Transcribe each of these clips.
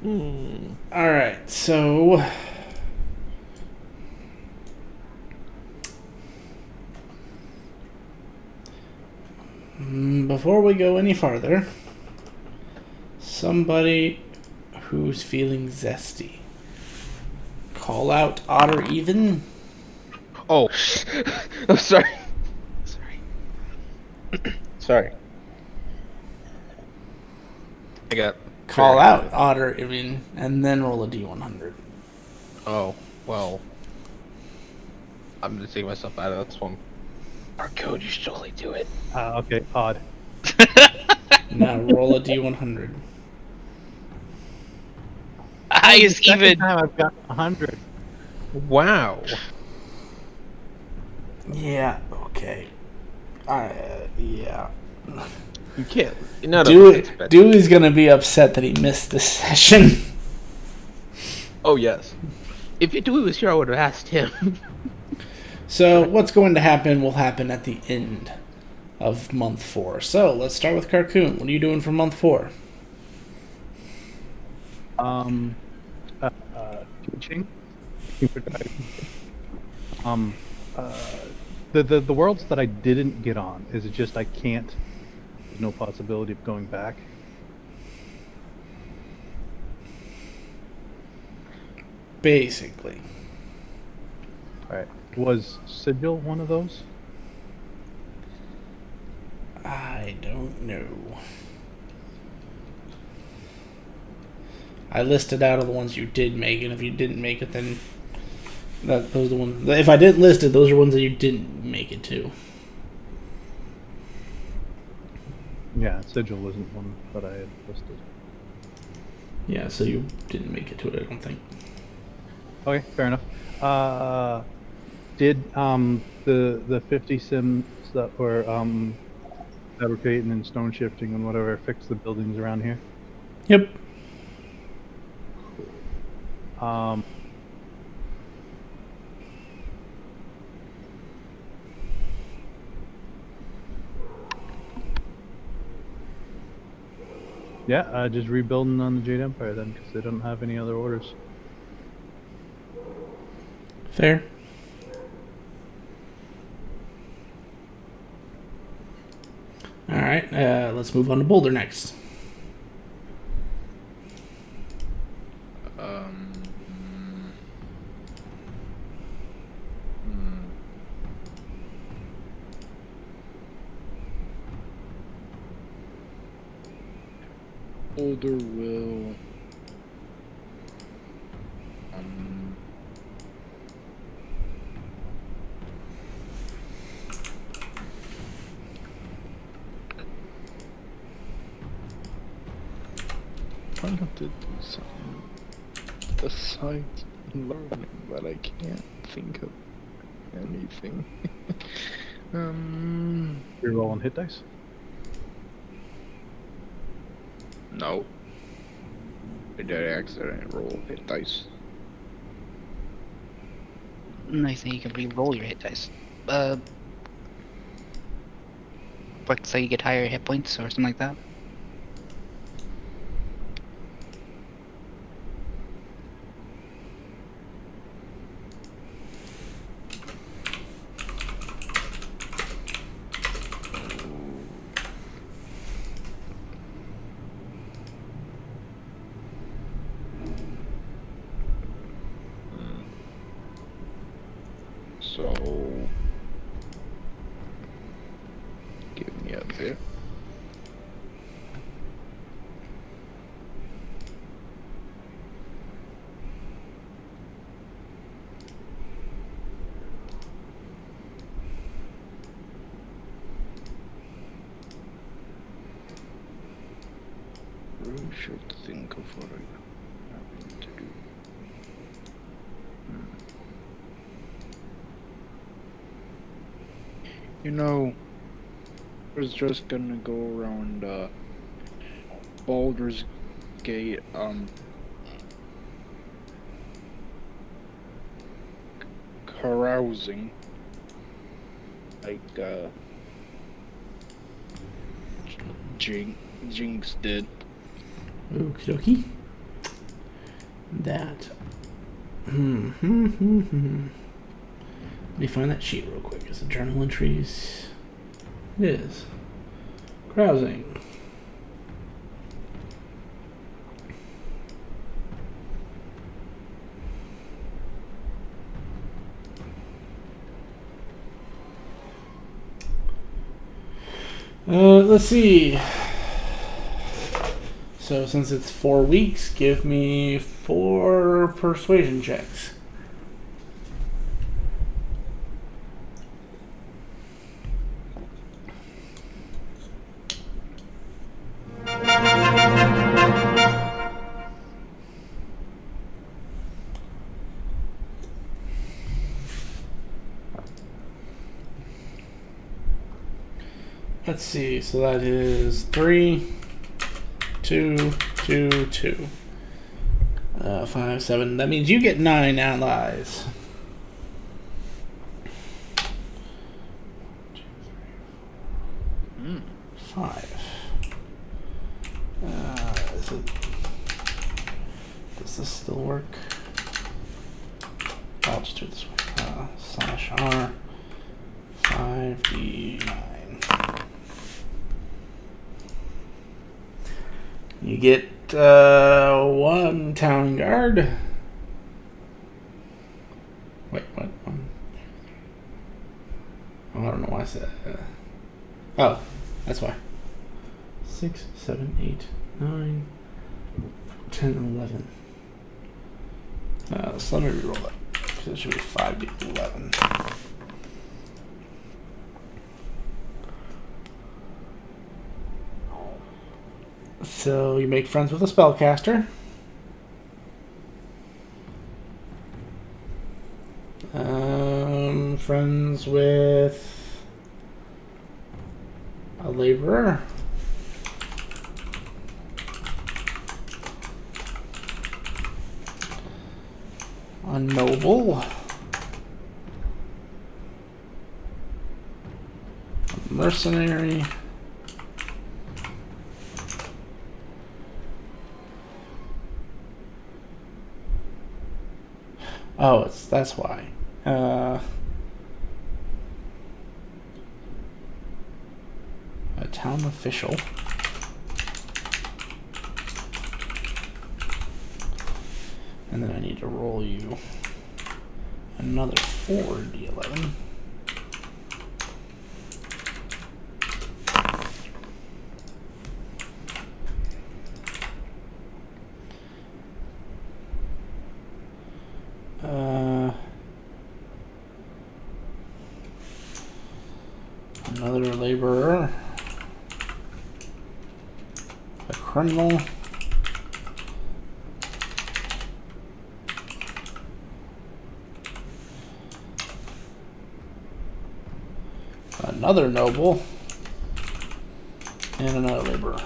Alright, so... Before we go any farther, somebody who's feeling zesty. Call out odd or even. Oh, I'm sorry. Sorry. I got. Call out odd or even, and then roll a d100. Oh, well. I'm gonna take myself out of this one. Our code, you should totally do it. Okay, odd. Now roll a d100. Highest Second even. time I've got 100. Wow. Yeah, okay. Yeah. You can't. Not Dewey's gonna be upset that he missed this session. Oh, yes. If Dewey was here, I would have asked him. So, what's going to happen will happen at the end of month 4. So, let's start with Carcoon. What are you doing for month 4? Teaching. The worlds that I didn't get on, is it just I can't, there's no possibility of going back? Basically. Alright. Was Sigil one of those? I don't know. I listed out of the ones you did make, and if you didn't make it, then those are the ones. If I didn't list it, those are ones that you didn't make it to. Yeah, Sigil wasn't one that I had listed. Yeah, so you didn't make it to it, I don't think. Okay, fair enough. Did the 50 sims that were fabricating and stone shifting and whatever fix the buildings around here? Yep. Yeah, just rebuilding on the Jade Empire then, because they don't have any other orders. Fair. Alright, let's move on to Boulder next. Boulder will trying to do something besides learning, but I can't think of anything. You're rolling hit dice? No. I did accidentally roll hit dice. I think you can re-roll your hit dice. Like, so you get higher hit points or something like that. So give me a bit. Really should think of what I need to do. You know, I was just gonna go around Baldur's Gate, carousing, like Jinx did. Okie dokie. that. Let me find that sheet real quick. Is it journal entries? It is. Browsing. Let's see. So since it's 4 weeks, give me 4 persuasion checks. Let's see, so that is 3, 2, 2, 2. 5, 7. That means you get 9 allies. 5. Does this still work? I'll just do it this way. /R 5d9. You get 1 town guard. Wait, what? Oh, I don't know why I said that. Oh, that's why. 6, 7, 8, 9, 10, 11. So let me reroll that. So it should be 5d11. So you make friends with a spellcaster. Friends with a laborer. A noble. A mercenary. Oh, that's why. A town official. And then I need to roll you another 4d11. Another laborer. A criminal. Another noble. And another laborer.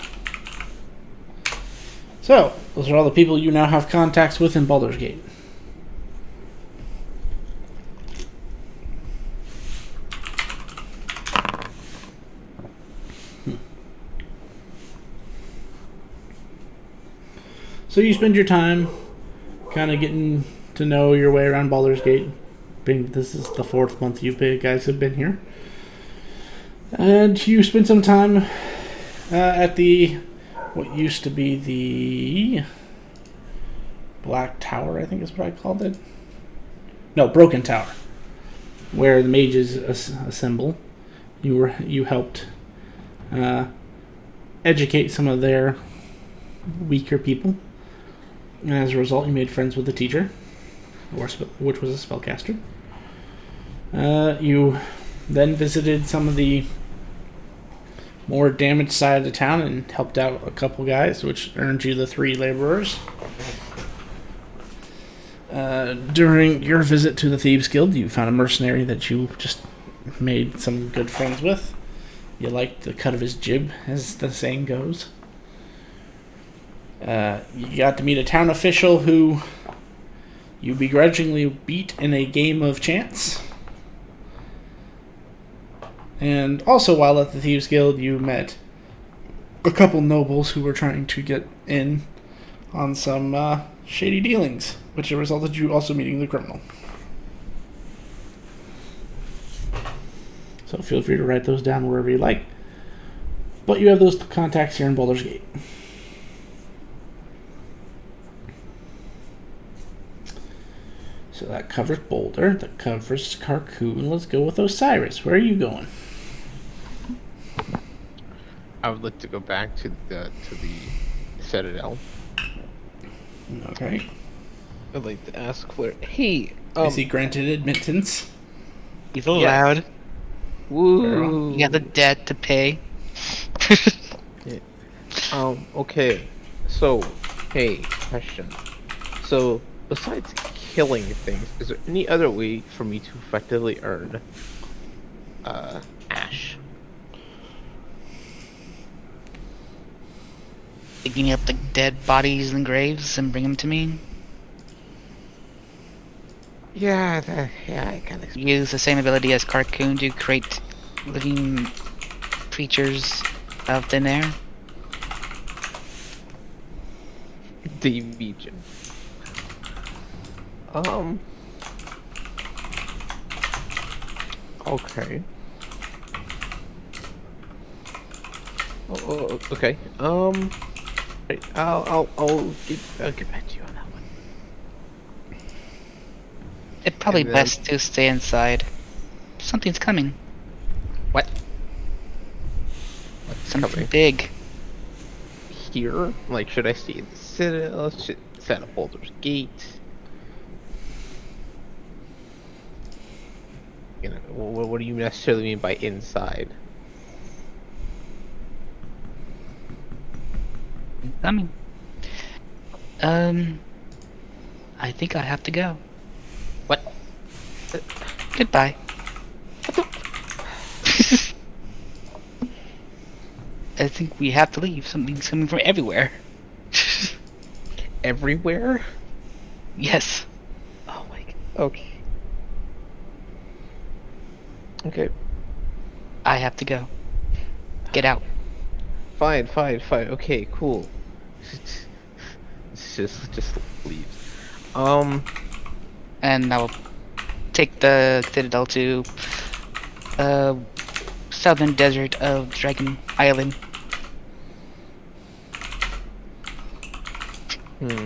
So, those are all the people you now have contacts with in Baldur's Gate. So you spend your time kind of getting to know your way around Baldur's Gate. This is the 4th month you guys have been here. And you spend some time at what used to be the Black Tower, I think is what I called it. No, Broken Tower, where the mages assemble. You helped educate some of their weaker people. And as a result, you made friends with the teacher, which was a spellcaster. You then visited some of the more damaged side of the town and helped out a couple guys, which earned you the 3 laborers. During your visit to the Thieves Guild, you found a mercenary that you just made some good friends with. You liked the cut of his jib, as the saying goes. You got to meet a town official who you begrudgingly beat in a game of chance. And also, while at the Thieves Guild, you met a couple nobles who were trying to get in on some shady dealings, which resulted in you also meeting the criminal. So feel free to write those down wherever you like. But you have those contacts here in Baldur's Gate. So that covers Boulder, that covers Carcoon. Let's go with Osiris. Where are you going? I would like to go back to the Citadel. Okay. I'd like to ask Claire, hey, Is he granted admittance? He's allowed. woo. You got the debt to pay. Okay. So, hey, question. So, besides killing things, is there any other way for me to effectively earn ash? Digging up the dead bodies in graves and bring them to me. Yeah, I kind of. Use the same ability as Carcoon to create living creatures out of thin air. The region. Okay. Okay. Right, I'll get back to you on that one. It's probably And then- best to stay inside. Something's coming. What's Something coming? big. Here? Like, should I stay in the Citadel? Should set up Baldur's Gate? You know, what do you necessarily mean by inside? Coming. I think I have to go. What? Goodbye. I think we have to leave. Something's coming from everywhere. Everywhere? Yes. Oh my god. Okay. Okay. I have to go. Get out. Fine. Okay, cool. just leave. And I'll take the Citadel to southern desert of Dragon Island.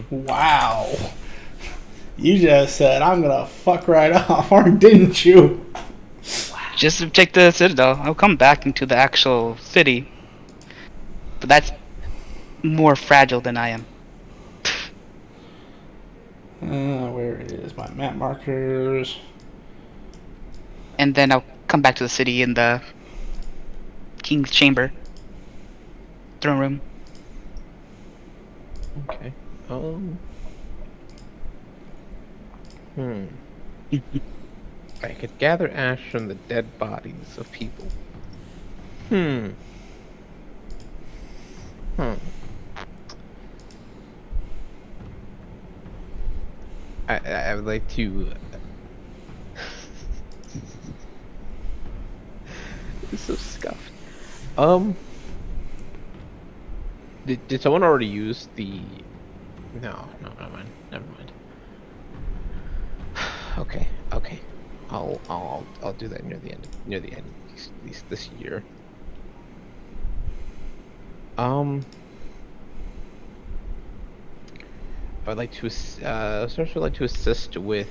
Wow. You just said, I'm gonna fuck right off, or didn't you? Just to take the Citadel. I'll come back into the actual city. But that's more fragile than I am. Where is my map markers? And then I'll come back to the city in the King's Chamber. Throne room. Okay. I could gather ash from the dead bodies of people. I would like to. It's so scuffed. Did someone already use the? No, never mind. Okay. I'll do that near the end this year. I'd like to especially like to assist with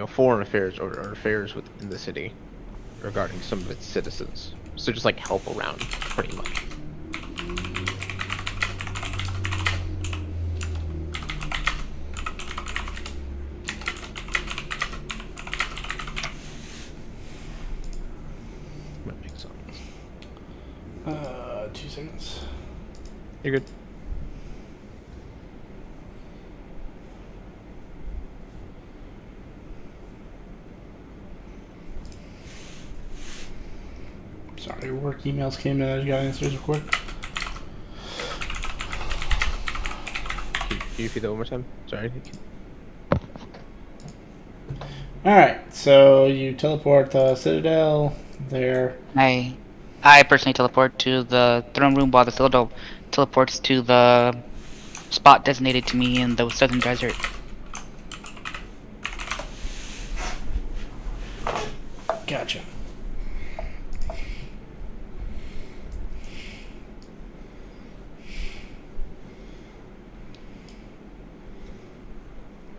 foreign affairs or affairs within the city regarding some of its citizens. So just like help around pretty much. That makes sense. 2 seconds. You're good. Sorry, work emails came in. I just got answers real quick. Can you repeat that one more time? Sorry. Alright, so you teleport the Citadel there. I personally teleport to the throne room while the Citadel teleports to the spot designated to me in the southern desert. Gotcha.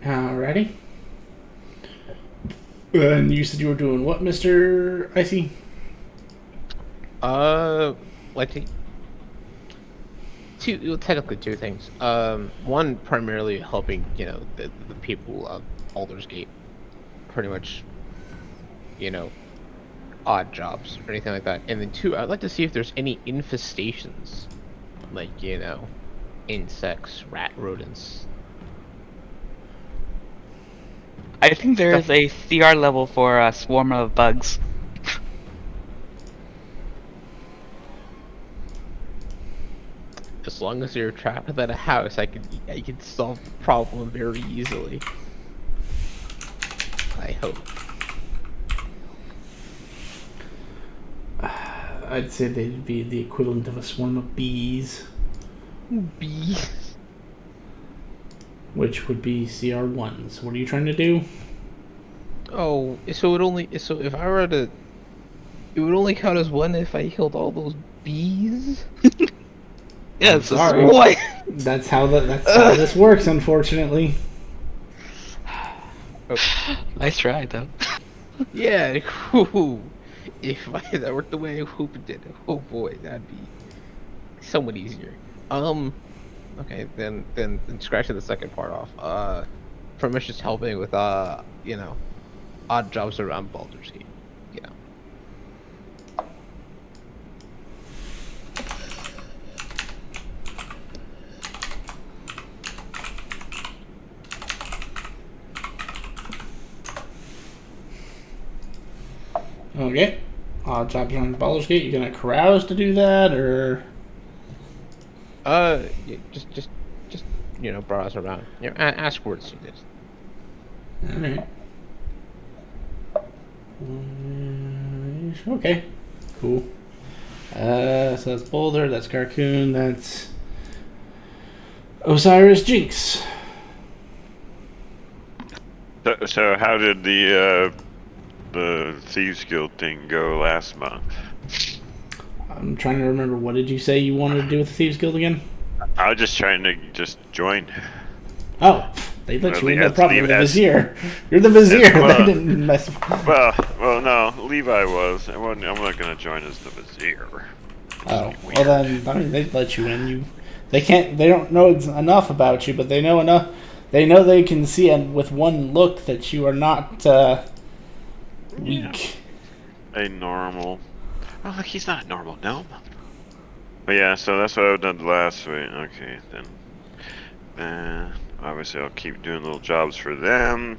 Alrighty. And you said you were doing what, Mr. Icy? Like technically two things. One primarily helping, the people of Baldur's Gate, pretty much, odd jobs or anything like that. And then two, I'd like to see if there's any infestations, like, insects, rodents. I think there is a CR level for a swarm of bugs. As long as you're trapped within a house, I could solve the problem very easily. I hope. I'd say they'd be the equivalent of a swarm of bees, Bees. which would be CR1s. What are you trying to do? Oh, so if I were to, it would only count as one if I killed all those bees. Yeah, it's sorry. What? That's how this works, unfortunately. Nice try, though. Yeah. Whew. If that worked the way I hope it did, oh boy, that'd be somewhat easier. Okay, then scratching the second part off. Pretty much just helping with odd jobs around Baldur's Gate. Yeah. Okay. Odd jobs around Baldur's Gate. You gonna carouse to do that, or? Yeah, just browse around. Ask where to do this. Alright. Okay. Cool. So that's Boulder, that's Carcoon, that's Osiris Jinx. So how did the Thieves Guild thing go last month? I'm trying to remember, what did you say you wanted to do with the Thieves Guild again? I was just trying to join. Oh, they let you in, no Leave problem. You're the it as- Vizier. You're the Vizier. Well- They didn't mess. Well, no, Levi was. I'm not gonna join as the Vizier. Oh, well then, I mean, they let you in. They don't know enough about you, but they know enough. They know they can see with one look that you are not weak. A normal. Oh, look, he's not a normal gnome. But yeah, so that's what I've done last week. Okay, then. Obviously, I'll keep doing little jobs for them.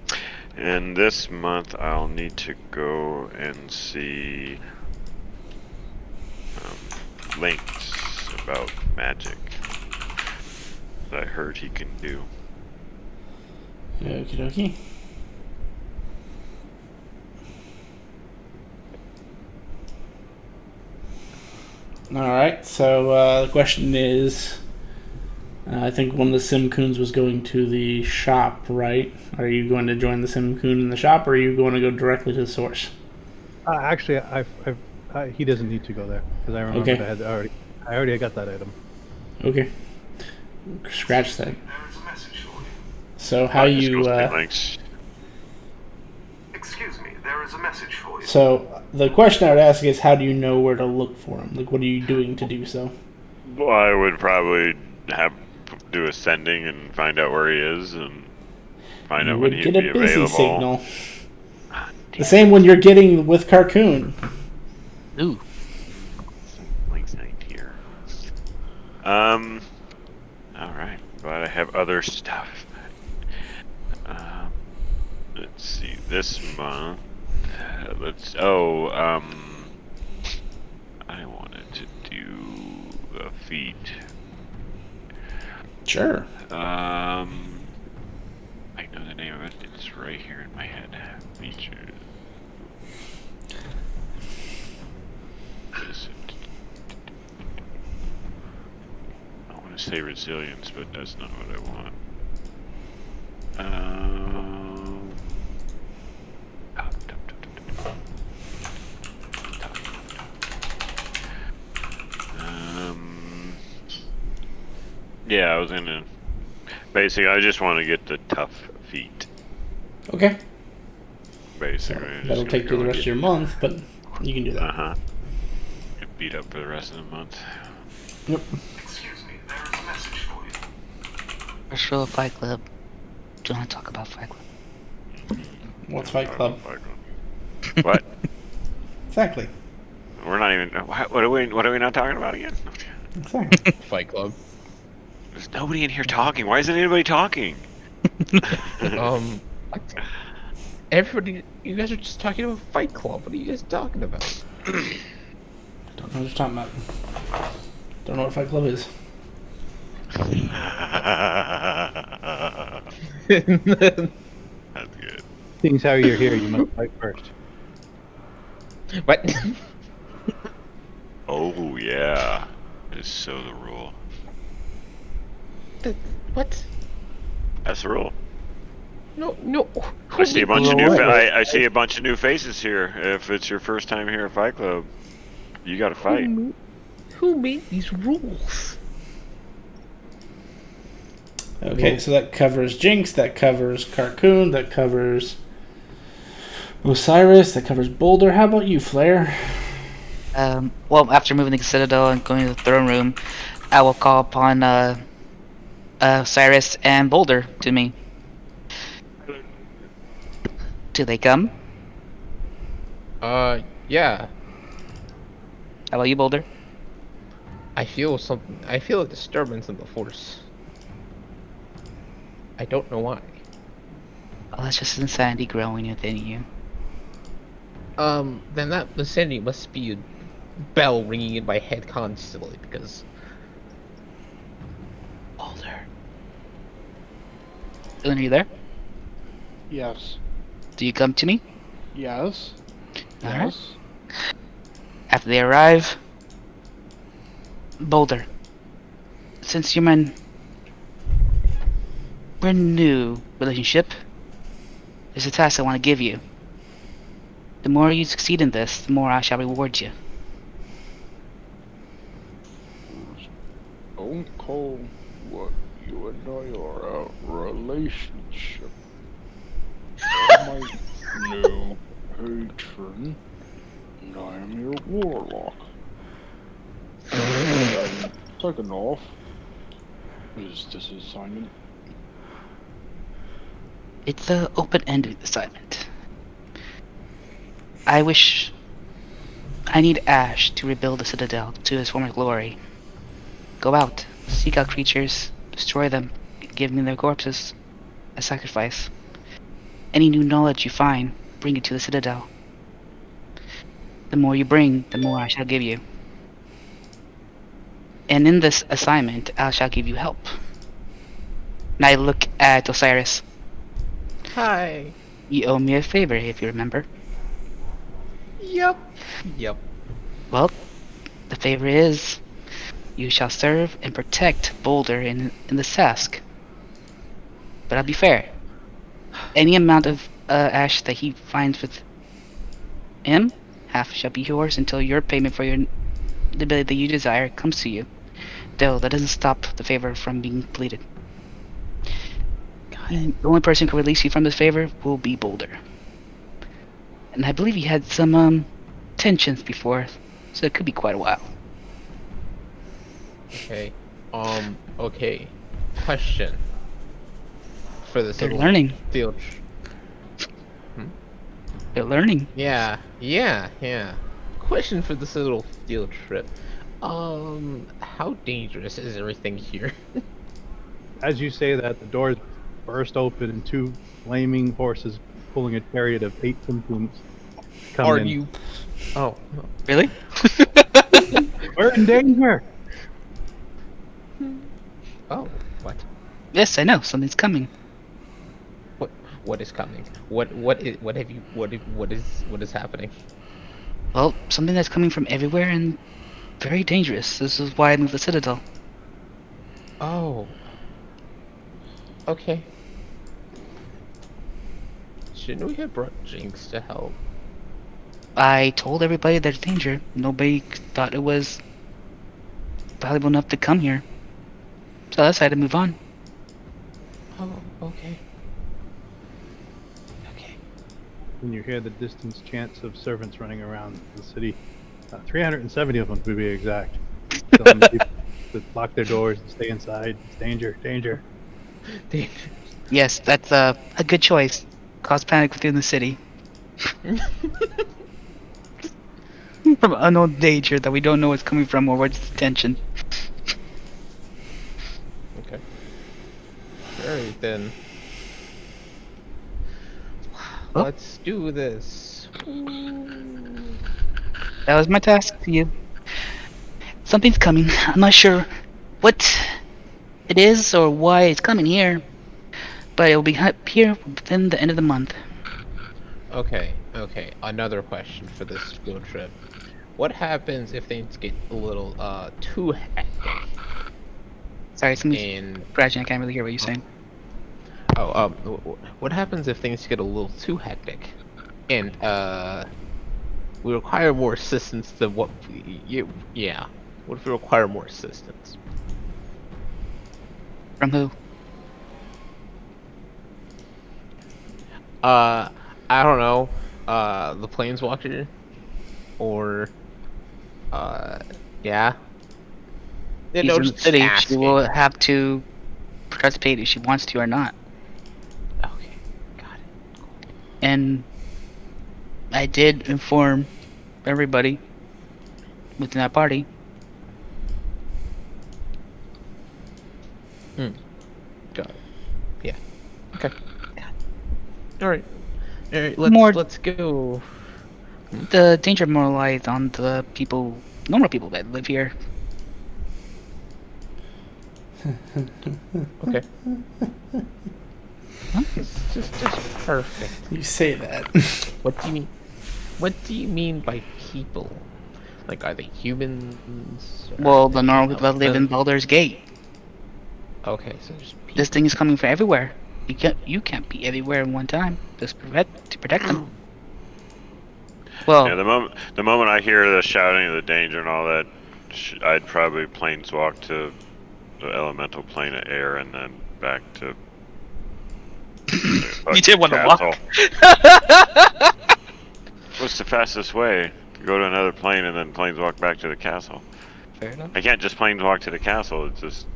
And this month, I'll need to go and see links about magic that I heard he can do. Okie dokie. Alright, so the question is, I think one of the Simcoons was going to the shop, right? Are you going to join the Simcoon in the shop, or are you going to go directly to the source? Actually, he doesn't need to go there because I remember Okay. I already got that item. Okay. Scratch that. So how Just you... go see links. Excuse me, there is a message for you. So the question I would ask is, how do you know where to look for him? Like, what are you doing to do so? Well, I would probably do ascending and find out where he is and find You out when would he'd get be a busy available. signal. The same one you're getting with Carcoon. Ooh. Links ain't here. Alright, but I have other stuff. Let's see, this month, I wanted to do a feat. Sure. I know the name of it, it's right here in my head. Features. to say resilience, but that's not what I want. Yeah, I was gonna. Basically, I just want to get the tough feet. Okay. Basically, So that'll take you the rest of your month, but you can do that. Get beat up for the rest of the month. Yep. Excuse me, there is a message for you. First rule of Fight Club. Do you want to talk about Fight Club? What's Fight Club? What? Exactly. We're not even. What are we not talking about again? Exactly. Fight Club. There's nobody in here talking. Why isn't anybody talking? What? Everybody, you guys are just talking about Fight Club. What are you guys talking about? Don't know what you're talking about. Don't know what Fight Club is. That's good. Seeing how you're here, you must fight first. What? Oh yeah, that is so the rule. What? That's the rule. No. I see a bunch of new. Wait. I see a bunch of new faces here. If it's your first time here at Fight Club, you got to fight. Who made these rules? Okay, so that covers Jinx, that covers Carcoon, that covers Osiris, that covers Boulder. How about you, Flare? Well, after moving to the Citadel and going to the throne room, I will call upon Cyrus and Boulder to me. Do they come? Yeah. How about you, Boulder? I feel something. I feel a disturbance in the force. I don't know why. Oh, that's just insanity growing within you. Then that insanity must be a bell ringing in my head constantly because. Boulder. Dylan, are you there? Yes. Do you come to me? Yes. Alright. Yes. After they arrive, Boulder, since you're my we're new relationship, there's a task I want to give you. The more you succeed in this, the more I shall reward you. Don't call what you and I are a relationship. I'm my new patron, and I am your warlock. Second off, is this assignment? It's an open-ended assignment. I need Ash to rebuild the Citadel to his former glory. Go out, seek out creatures, destroy them, give me their corpses as sacrifice. Any new knowledge you find, bring it to the Citadel. The more you bring, the more I shall give you. And in this assignment, I shall give you help. And I look at Osiris. Hi. You owe me a favor, if you remember. Yep. Well, the favor is, you shall serve and protect Boulder in this task. But I'll be fair. Any amount of ash that he finds with him, half shall be yours until your payment for the ability that you desire comes to you. Though that doesn't stop the favor from being completed. The only person who can release you from this favor will be Boulder. And I believe he had some tensions before, so it could be quite a while. Okay. Okay. Question. For this They're little learning. field. They're learning. Yeah. Question for this little field trip. How dangerous is everything here? As you say that, the doors burst open and two flaming horses pulling a chariot of 8 Tumtums come Are in. you? Oh. Really? We're in danger! Oh. What? Yes, I know. Something's coming. What is coming? What is happening? Well, something that's coming from everywhere and very dangerous. This is why I moved the Citadel. Oh. Okay. Shouldn't we have brought Jinx to help? I told everybody there's danger. Nobody thought it was valuable enough to come here. So I decided to move on. Oh, okay. Okay. When you hear the distant chants of servants running around the city, 370 of them to be exact, telling people to lock their doors and stay inside. It's danger, danger. Yes, that's a good choice. Cause panic within the city. From unknown danger that we don't know what's coming from or what's the intention. Okay. Alright then. Oh. Let's do this. That was my task to you. Something's coming. I'm not sure what it is or why it's coming here, but it will be here within the end of the month. Okay, okay. Another question for this field trip. What happens if things get a little too hectic? Sorry, something's And crashing. I can't really hear what you're saying. what happens if things get a little too hectic? And we require more assistance than what yeah. What if we require more assistance? From who? I don't know. The Planeswalker, or yeah. Yeah, She's no, in the just city. She asking. will have to participate if she wants to or not. Okay, got it. And I did inform everybody within that party. Got it. Yeah. Okay. All right. All right. More- Let's go. The danger more lies on the people, normal people that live here. Okay. Just perfect. You say that. What do you mean? What do you mean by people? Like, are they humans? Or Well, are the they normal people that live in elephants? Baldur's Gate. Okay, so there's people. This thing is coming from everywhere. You can't be everywhere in one time. Just to protect them. Well, Yeah, the moment I hear the shouting of the danger and all that, I'd probably planeswalk to the elemental plane of air and then back to. You did want to walk. What's the fastest way? Go to another plane and then planeswalk back to the castle. Fair enough. I can't just planeswalk to the castle. It's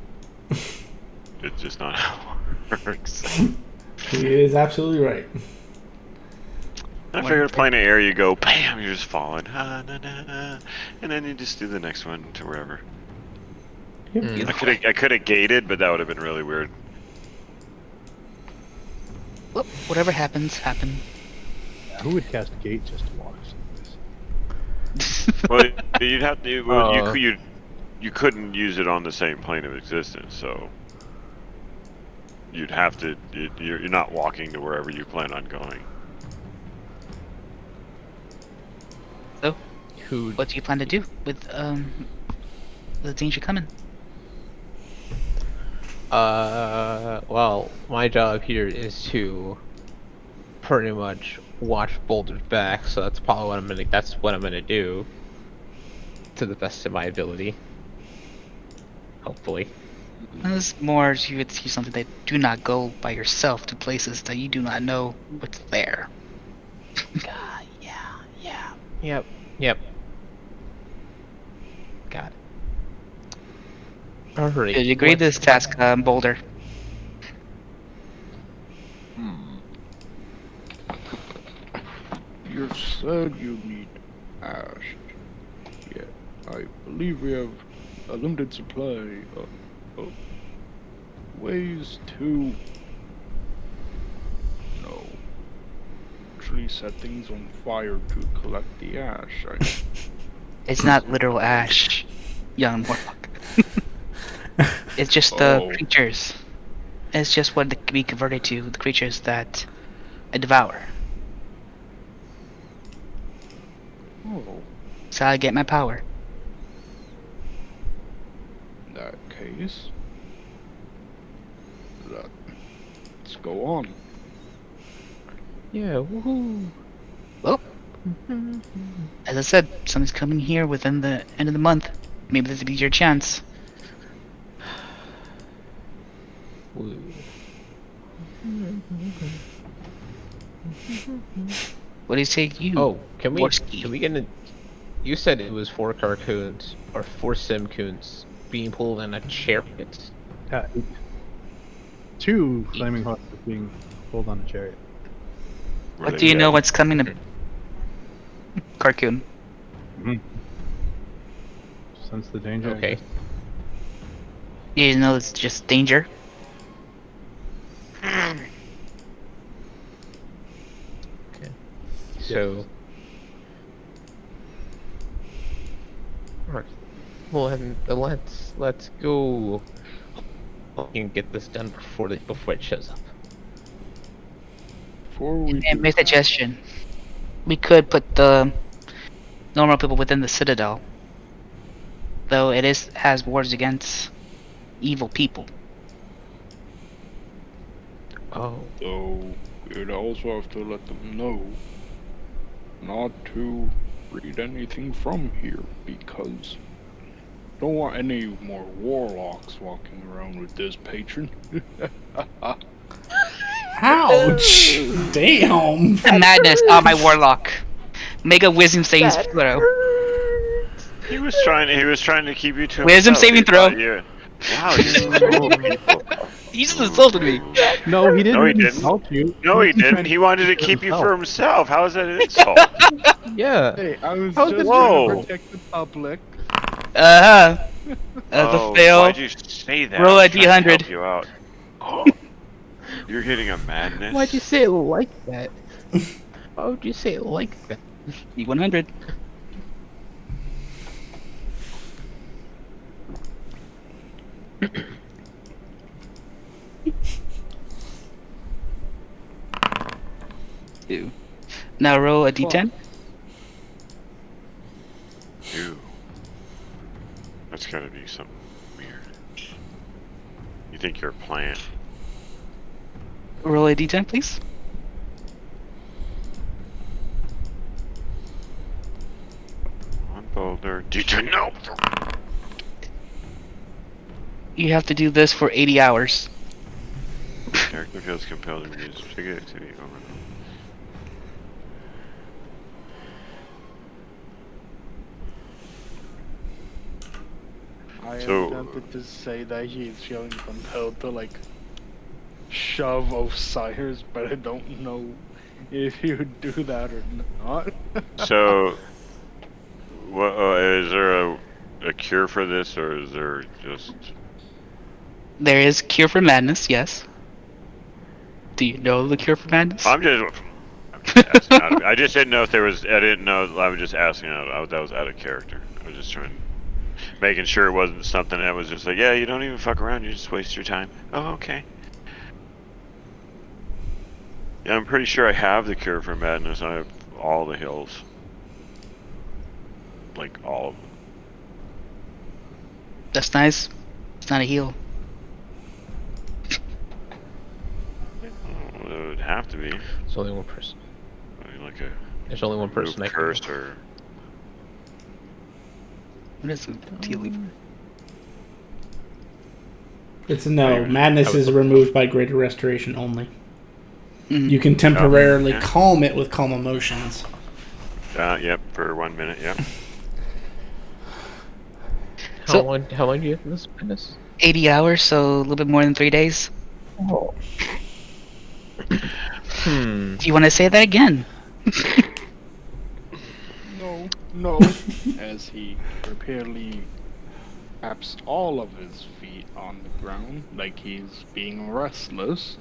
just not how it works. He is absolutely right. I figured a plane of air, you go, bam, you're just falling, and then you just do the next one to wherever. Yep. I could have gated, but that would have been really weird. well, whatever happens, happen. Who would cast a gate just to watch this? Well, you'd have to. Well, Uh. you couldn't use it on the same plane of existence, so you'd have to. You're not walking to wherever you plan on going. So, Who? what do you plan to do with the danger coming? Well, my job here is to pretty much watch Boulder's back, so that's probably what I'm gonna do. To the best of my ability. Hopefully. It's more you would see something that do not go by yourself to places that you do not know what's there. Yeah. Yep. Got it. Alright. Did you agree to this task, Boulder? You said you need ash. Yet I believe we have a limited supply of ways to actually set things on fire to collect the ash. It's not literal ash, young Morlock. It's just the Oh. creatures. It's just what it can be converted to, the creatures that I devour. Oh, That's how I get my power. in that case, that. Let's go on. Yeah, woohoo. Well, as I said, something's coming here within the end of the month. Maybe this will be your chance. Woo. What do you say, you? Oh, can we Worski? get in? You said it was 4 carcoons or 4 simcoons being pulled in a chariot. Yeah, 2 flaming hearts are being pulled on a chariot. What do you know what's coming to Carcoon? Sense the danger. I Okay. guess. You know it's just danger. So. Alright. Well, then let's go. We can get this done before it shows up. Before we And do my that, suggestion: we could put the normal people within the citadel, though it has wars against evil people. Oh. though we'd also have to let them know not to read anything from here because don't want any more warlocks walking around with this patron. Ouch! Damn! Madness on my warlock. Make a wisdom saving throw. He was trying to keep you to Wisdom himself. saving He throw. thought you- Wow, he's so cruel, people. He just insulted me. No, he didn't No, he didn't. insult you. No, he was trying didn't. to He wanted to keep you for himself. How is that an insult? Yeah. Hey, I was How's just it- trying Whoa. to protect the public. Uh-huh. As Oh, a fail. why'd you say that? Roll I a was trying to D100. help you out. You're getting a madness. Why'd you say it like that? Why would you say it like that? D100. Two. Now roll a D10. Ew. That's gotta be something weird. You think you're a plant? Roll a D10, please. One boulder. Did you know? You have to do this for 80 hours. Character feels compelled to use particular activity over and over. I So- am tempted to say that he is feeling compelled to like shove Osiris, but I don't know if he would do that or not. So, what is there a cure for this, or is there just? There is cure for madness, yes. Do you know the cure for madness? I'm just asking out of, I just didn't know if there was. I didn't know. I was just asking out. That was out of character. I was just making sure it wasn't something that was just like, yeah, you don't even fuck around. You just waste your time. Oh, okay. Yeah, I'm pretty sure I have the cure for madness. I have all the hills. Like all of them. That's nice. It's not a heal. Oh, it would have to be. There's only one person. I mean, like a There's only one person that can. curse or. What is a tea leaf? It's a no. Madness is removed by greater restoration only. Mhm. You can temporarily yeah. calm it with calm emotions. Yep, for 1 minute. Yep. How long do you have this madness? 80 hours, so a little bit more than 3 days. Oh. Do you want to say that again? No. As he repeatedly taps all of his feet on the ground, like he's being restless.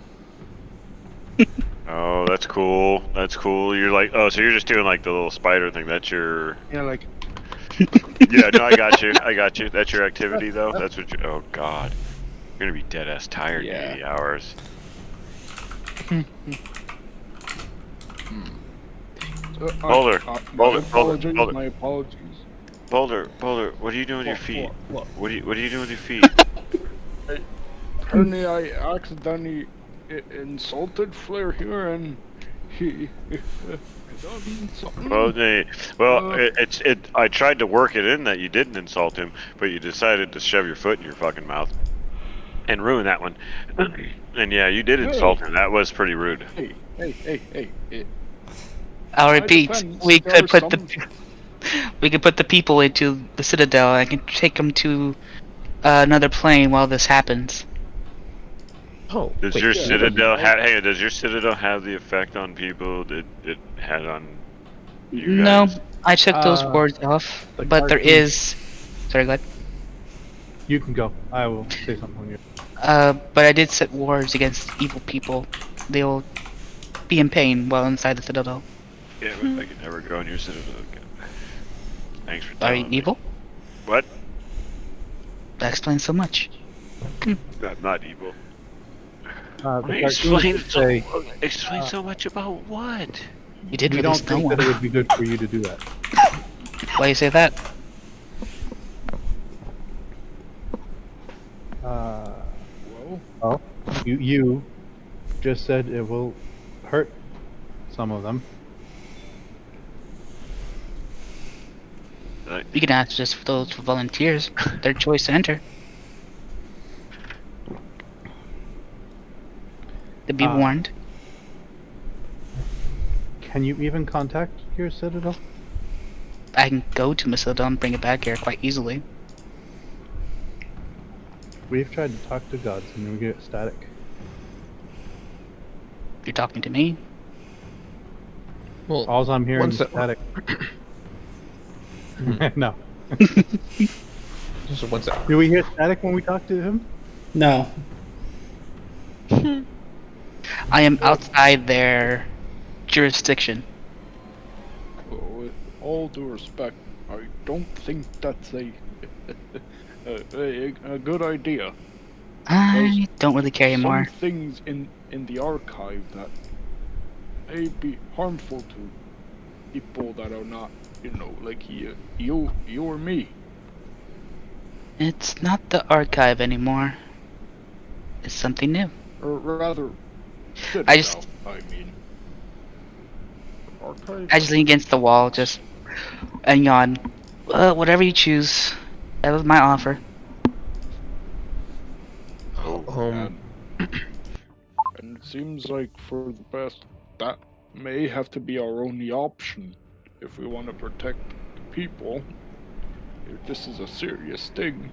Oh, that's cool. That's cool. You're like, oh, so you're just doing like the little spider thing. That's your. Yeah, like Yeah, no, I got you. I got you. That's your activity, though. That's what you. Oh God, you're gonna be dead ass tired in Yeah. 80 hours. Boulder, my apologies. Boulder, what are you doing with your feet? What? What are you doing with your feet? apparently I accidentally insulted Flair here, and he done something. I tried to work it in that you didn't insult him, but you decided to shove your foot in your fucking mouth and ruin that one. And yeah, you did insult him. That was pretty rude. Hey. I'll My repeat. defense, We there could are put we could put the people into the Citadel. I can take them to another plane while this happens. Oh, Does wait, your yeah, citadel yeah. have? Does your citadel have the effect on people that it had on you No, guys? I took those Uh, wards off, the but there cartoon- is. Sorry, go ahead. You can go. I will say something when you're. But I did set wards against evil people. They'll be in pain while inside the Citadel. Yeah, but I could never go in your citadel again. Thanks for Are you telling me. evil? What? That explains so much. I'm not evil. The cartoons say Explain so much about what? You did we don't release no think one. that it would be good for you to do that. Why you say that? Well, you just said it will hurt some of them. You can ask just for those volunteers. Their choice to enter. To be warned. Can you even contact your citadel? I can go to Citadel and bring it back here quite easily. We've tried to talk to gods and we get static. You're talking to me. well, All I'm hearing one is sec- static. No. just one sec. Do we hear static when we talk to him? No. I am outside their jurisdiction. Well, with all due respect, I don't think that's a good idea. I don't really care anymore. Some things in the archive that may be harmful to people that are not, like you or me. It's not the archive anymore. It's something new. Or rather, I just- Citadel, I mean. Archive? I just lean against the wall, just and yawn. Whatever you choose. That was my offer. Um, And it seems like for the best, that may have to be our only option if we want to protect the people. If this is a serious thing.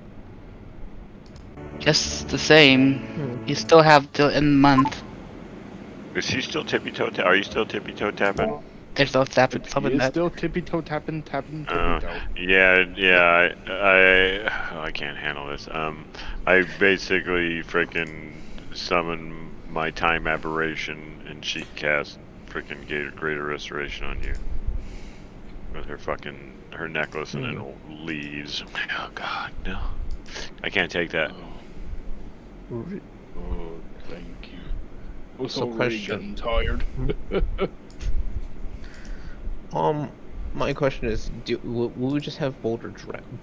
Just the same, you still have till end of the month. Is he still tippy toe? Are you still tippy toe tapping? There's no stuff He is that. still tippy toe tapping tippy Oh, toe. yeah. I can't handle this. I basically freaking summon my time aberration, and she cast freaking greater restoration on you with her necklace, and then leaves. Oh God, no! I can't take that. Oh, thank you. I was So already question. getting tired. My question is, will we just have Boulder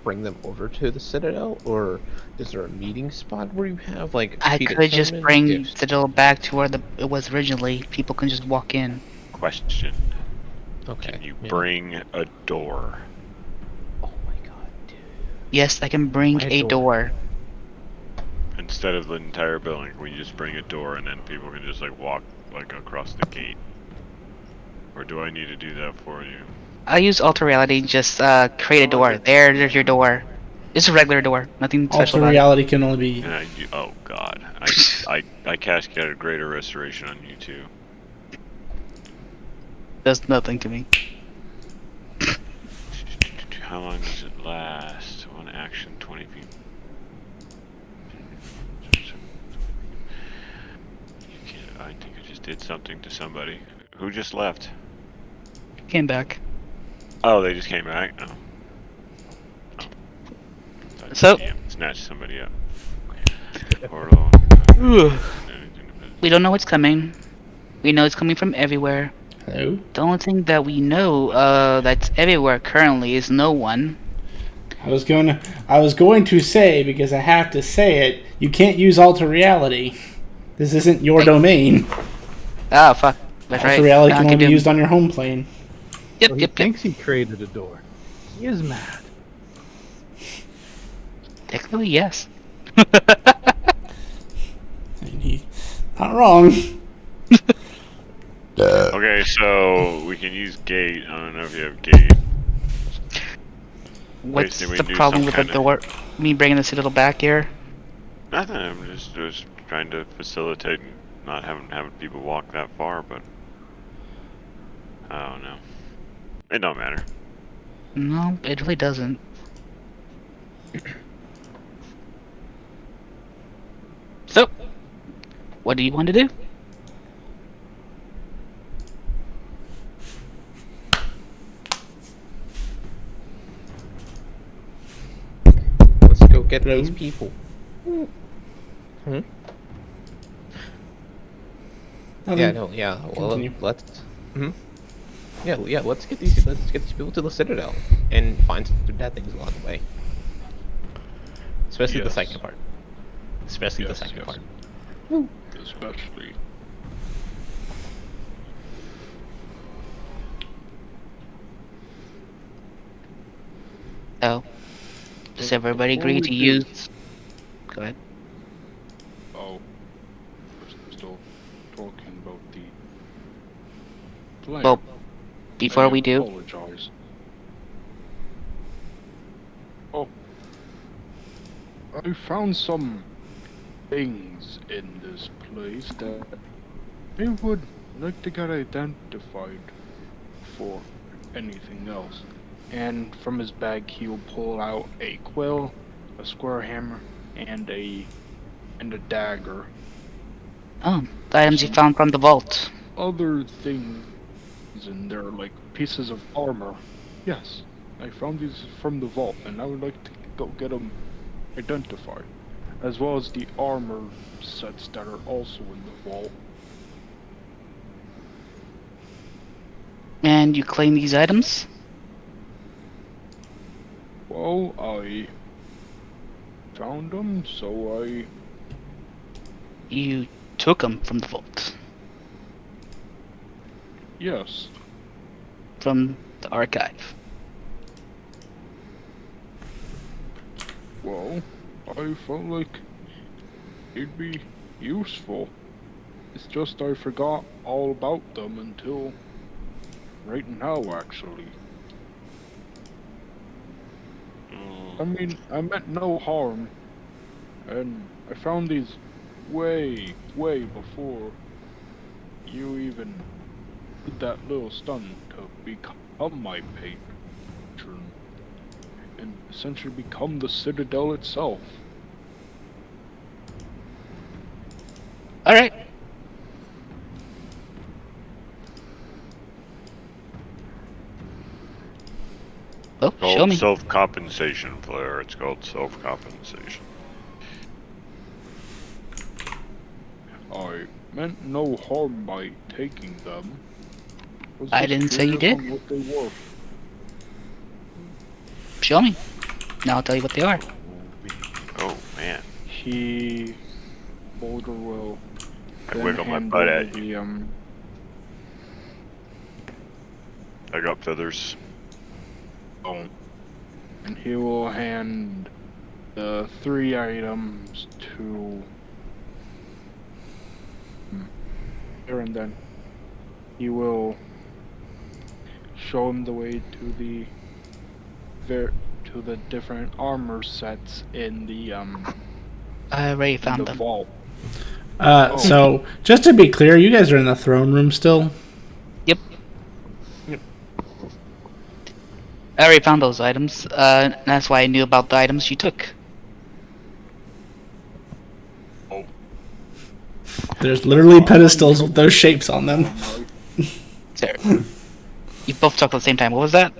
bring them over to the Citadel, or is there a meeting spot where you have like? I repeated could just summon bring gifts? Citadel back to where it was originally. People can just walk in. Question: Okay. Can you yeah. bring a door? Oh my god, dude. Yes, I can bring Why a a door. Instead of the entire building, we just bring a door, and then people can just like walk like across the gate. Or do I need to do that for you? I'll use Alter Reality, just create a door. There's your door. It's a regular door, nothing special Alter about it. reality can only be. And oh God, I cascaded greater restoration on you too. Does nothing to me. How long does it last? One action, 20 feet. You can't. I think I just did something to somebody. Who just left? Came back. Oh, they just came back. Oh. So- Damn, snatched somebody up. Portal. We don't know what's coming. We know it's coming from everywhere. Hello? The only thing that we know that's everywhere currently is no one. I was going to say, because I have to say it, you can't use alter reality. This isn't your domain. Oh, fuck. That's Alter right. reality Now can I only be do- used on your home plane. Yep, So he yep, yep. thinks he created a door. He is mad. Technically, yes. And he's not wrong. Okay, so we can use gate. I don't know if you have gate. What's did we the do problem some with the kinda- door? Me bringing the citadel back here? Nothing. I'm just trying to facilitate not having people walk that far, but I don't know. It don't matter. No, it really doesn't. So, what do you want to do? Let's go get Hello? these people. Hmm? Nothing. Yeah, no, yeah. Well, Continue. let's. Hmm? Yeah. Let's get these people to the Citadel and find some bad things along the way. Especially the Yes. second part. Especially the Yes, second yes. part. Especially. Oh, does everybody Before agree we to do- use? Go ahead. Oh, we're still talking about the plan. Well, before I we do, apologize. Oh, I found some things in this place that I would like to get identified for anything else. And from his bag, he will pull out a quill, a square hammer, and a dagger. oh, the items you found from the vault. Other things in there, like pieces of armor. Yes, I found these from the vault, and I would like to go get them identified, as well as the armor sets that are also in the vault. And you claim these items? Well, I found them, so I... You took them from the vault, Yes. from the archive. Well, I felt like it'd be useful. It's just I forgot all about them until right now, actually. I mean, I meant no harm, and I found these way before you even did that little stunt to become my patron, and essentially become the Citadel itself. Alright. Well, show Called me. self-compensation, Flair. It's called self-compensation. I meant no harm by taking them. Was I just didn't say you curious did. on what they were. Show me. Now I'll tell you what they are. Oh man, Boulder will I then wiggle my hand butt over at you. I got feathers. Oh. And he will hand the 3 items to her, and then he will show him the way to the different armor sets in the I already found them. vault. So, just to be clear, you guys are in the throne room still? Yep. Yep. I already found those items. That's why I knew about the items you took. There's literally pedestals with those shapes on them. Sorry. You both talked at the same time. What was that?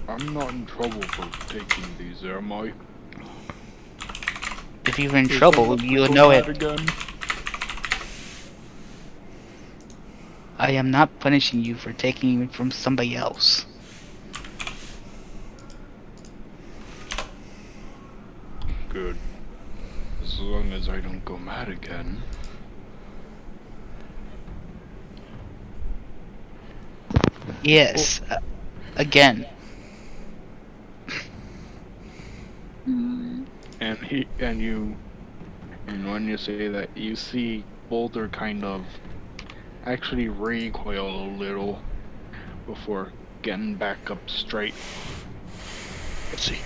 I'm not in trouble for taking these, am I? If you were in Is trouble, someone you would for know that it. Again? I am not punishing you for taking it from somebody else. Good. As long as I don't go mad again. Yes. Again. And when you say that, you see Boulder kind of actually recoil a little before getting back up straight. Let's see.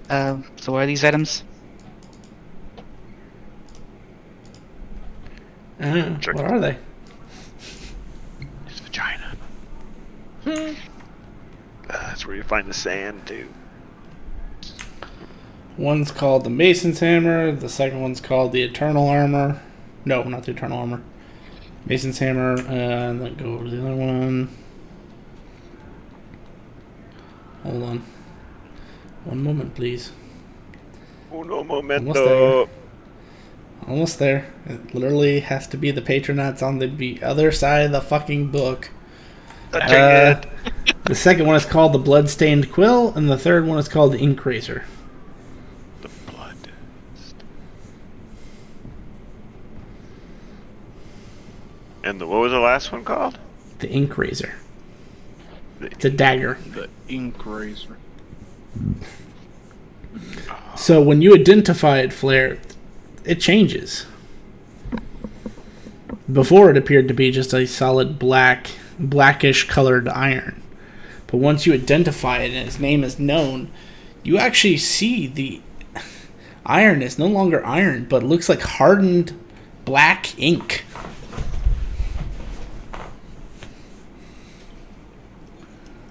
So what are these items? What are they? His vagina. That's where you find the sand, too. One's called the Mason's Hammer. The second one's called the Eternal Armor. No, not the Eternal Armor. Mason's Hammer. And then go over to the other one. Hold on. One moment, please. Uno momento. Almost there. It literally has to be the Patronats on the other side of the fucking book. The second one is called the Bloodstained Quill, and the third one is called the Ink Razor. The blood. And what was the last one called? The Ink Razor. It's a dagger. The ink razor. So when you identify it, Flare, it changes. Before it appeared to be just a solid blackish colored iron. But once you identify it and its name is known, you actually see the iron is no longer iron, but looks like hardened black ink.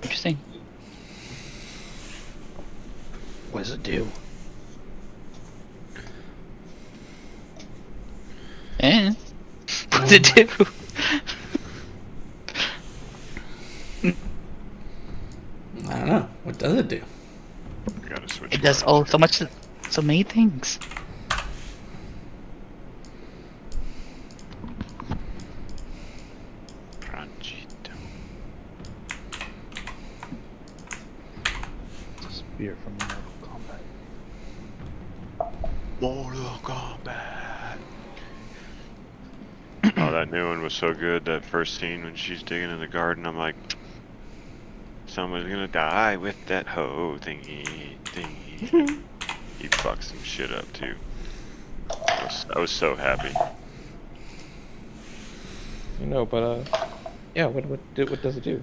Interesting. What does it do? Eh? What does it do? I don't know. What does it do? I gotta switch. It does so many things. Pranchito. It's a spear from Mortal Kombat. Mortal Kombat. Oh, that new one was so good. That first scene when she's digging in the garden, I'm like, someone's gonna die with that hoe thingy. He fucked some shit up too. I was so happy. But yeah. What does it do?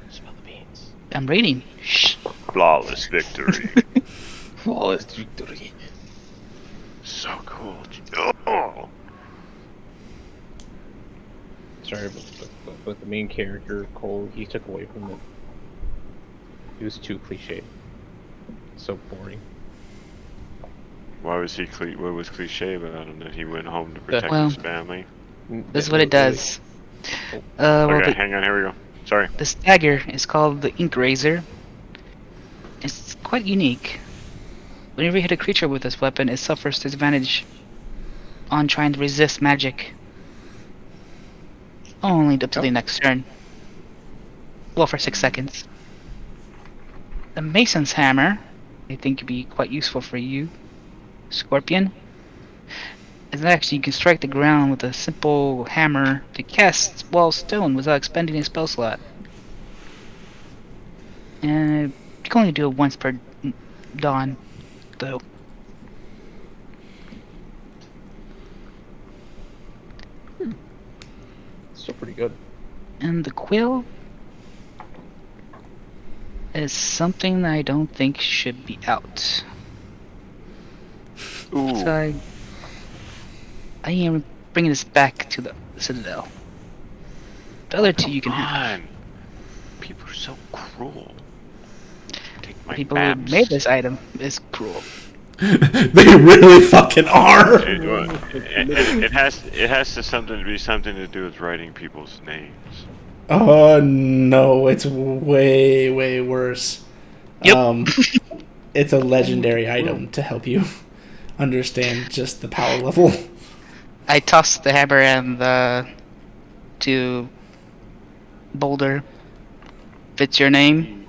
Smell the beans. I'm reading. Shh. Flawless victory. Flawless victory. So cool. Oh. Sorry, but the main character Cole, he took away from it. He was too cliche. So boring. Why was he? What was cliche about him? That he went home to protect Well, his family. This is what it does. Okay, hang on. Here we go. Sorry. This dagger is called the Ink Razor. It's quite unique. Whenever you hit a creature with this weapon, it suffers disadvantage on trying to resist magic. Only up to the next turn. Well, for 6 seconds. The Mason's Hammer, I think could be quite useful for you, Scorpion. Is actually you can strike the ground with a simple hammer to cast wall stone without expending a spell slot. And you can only do it once per dawn, though. Still pretty good. And the quill is something that I don't think should be out. Ooh. So I am bringing this back to the Citadel. The other two you can have. Man, people are so cruel. Take my People who baps. made this item is cruel. They really fucking are. It has to something to do with writing people's names. Oh no, it's way worse. Yep. It's a legendary item to help you understand just the power level. I toss the hammer and the to Boulder. Fits your name.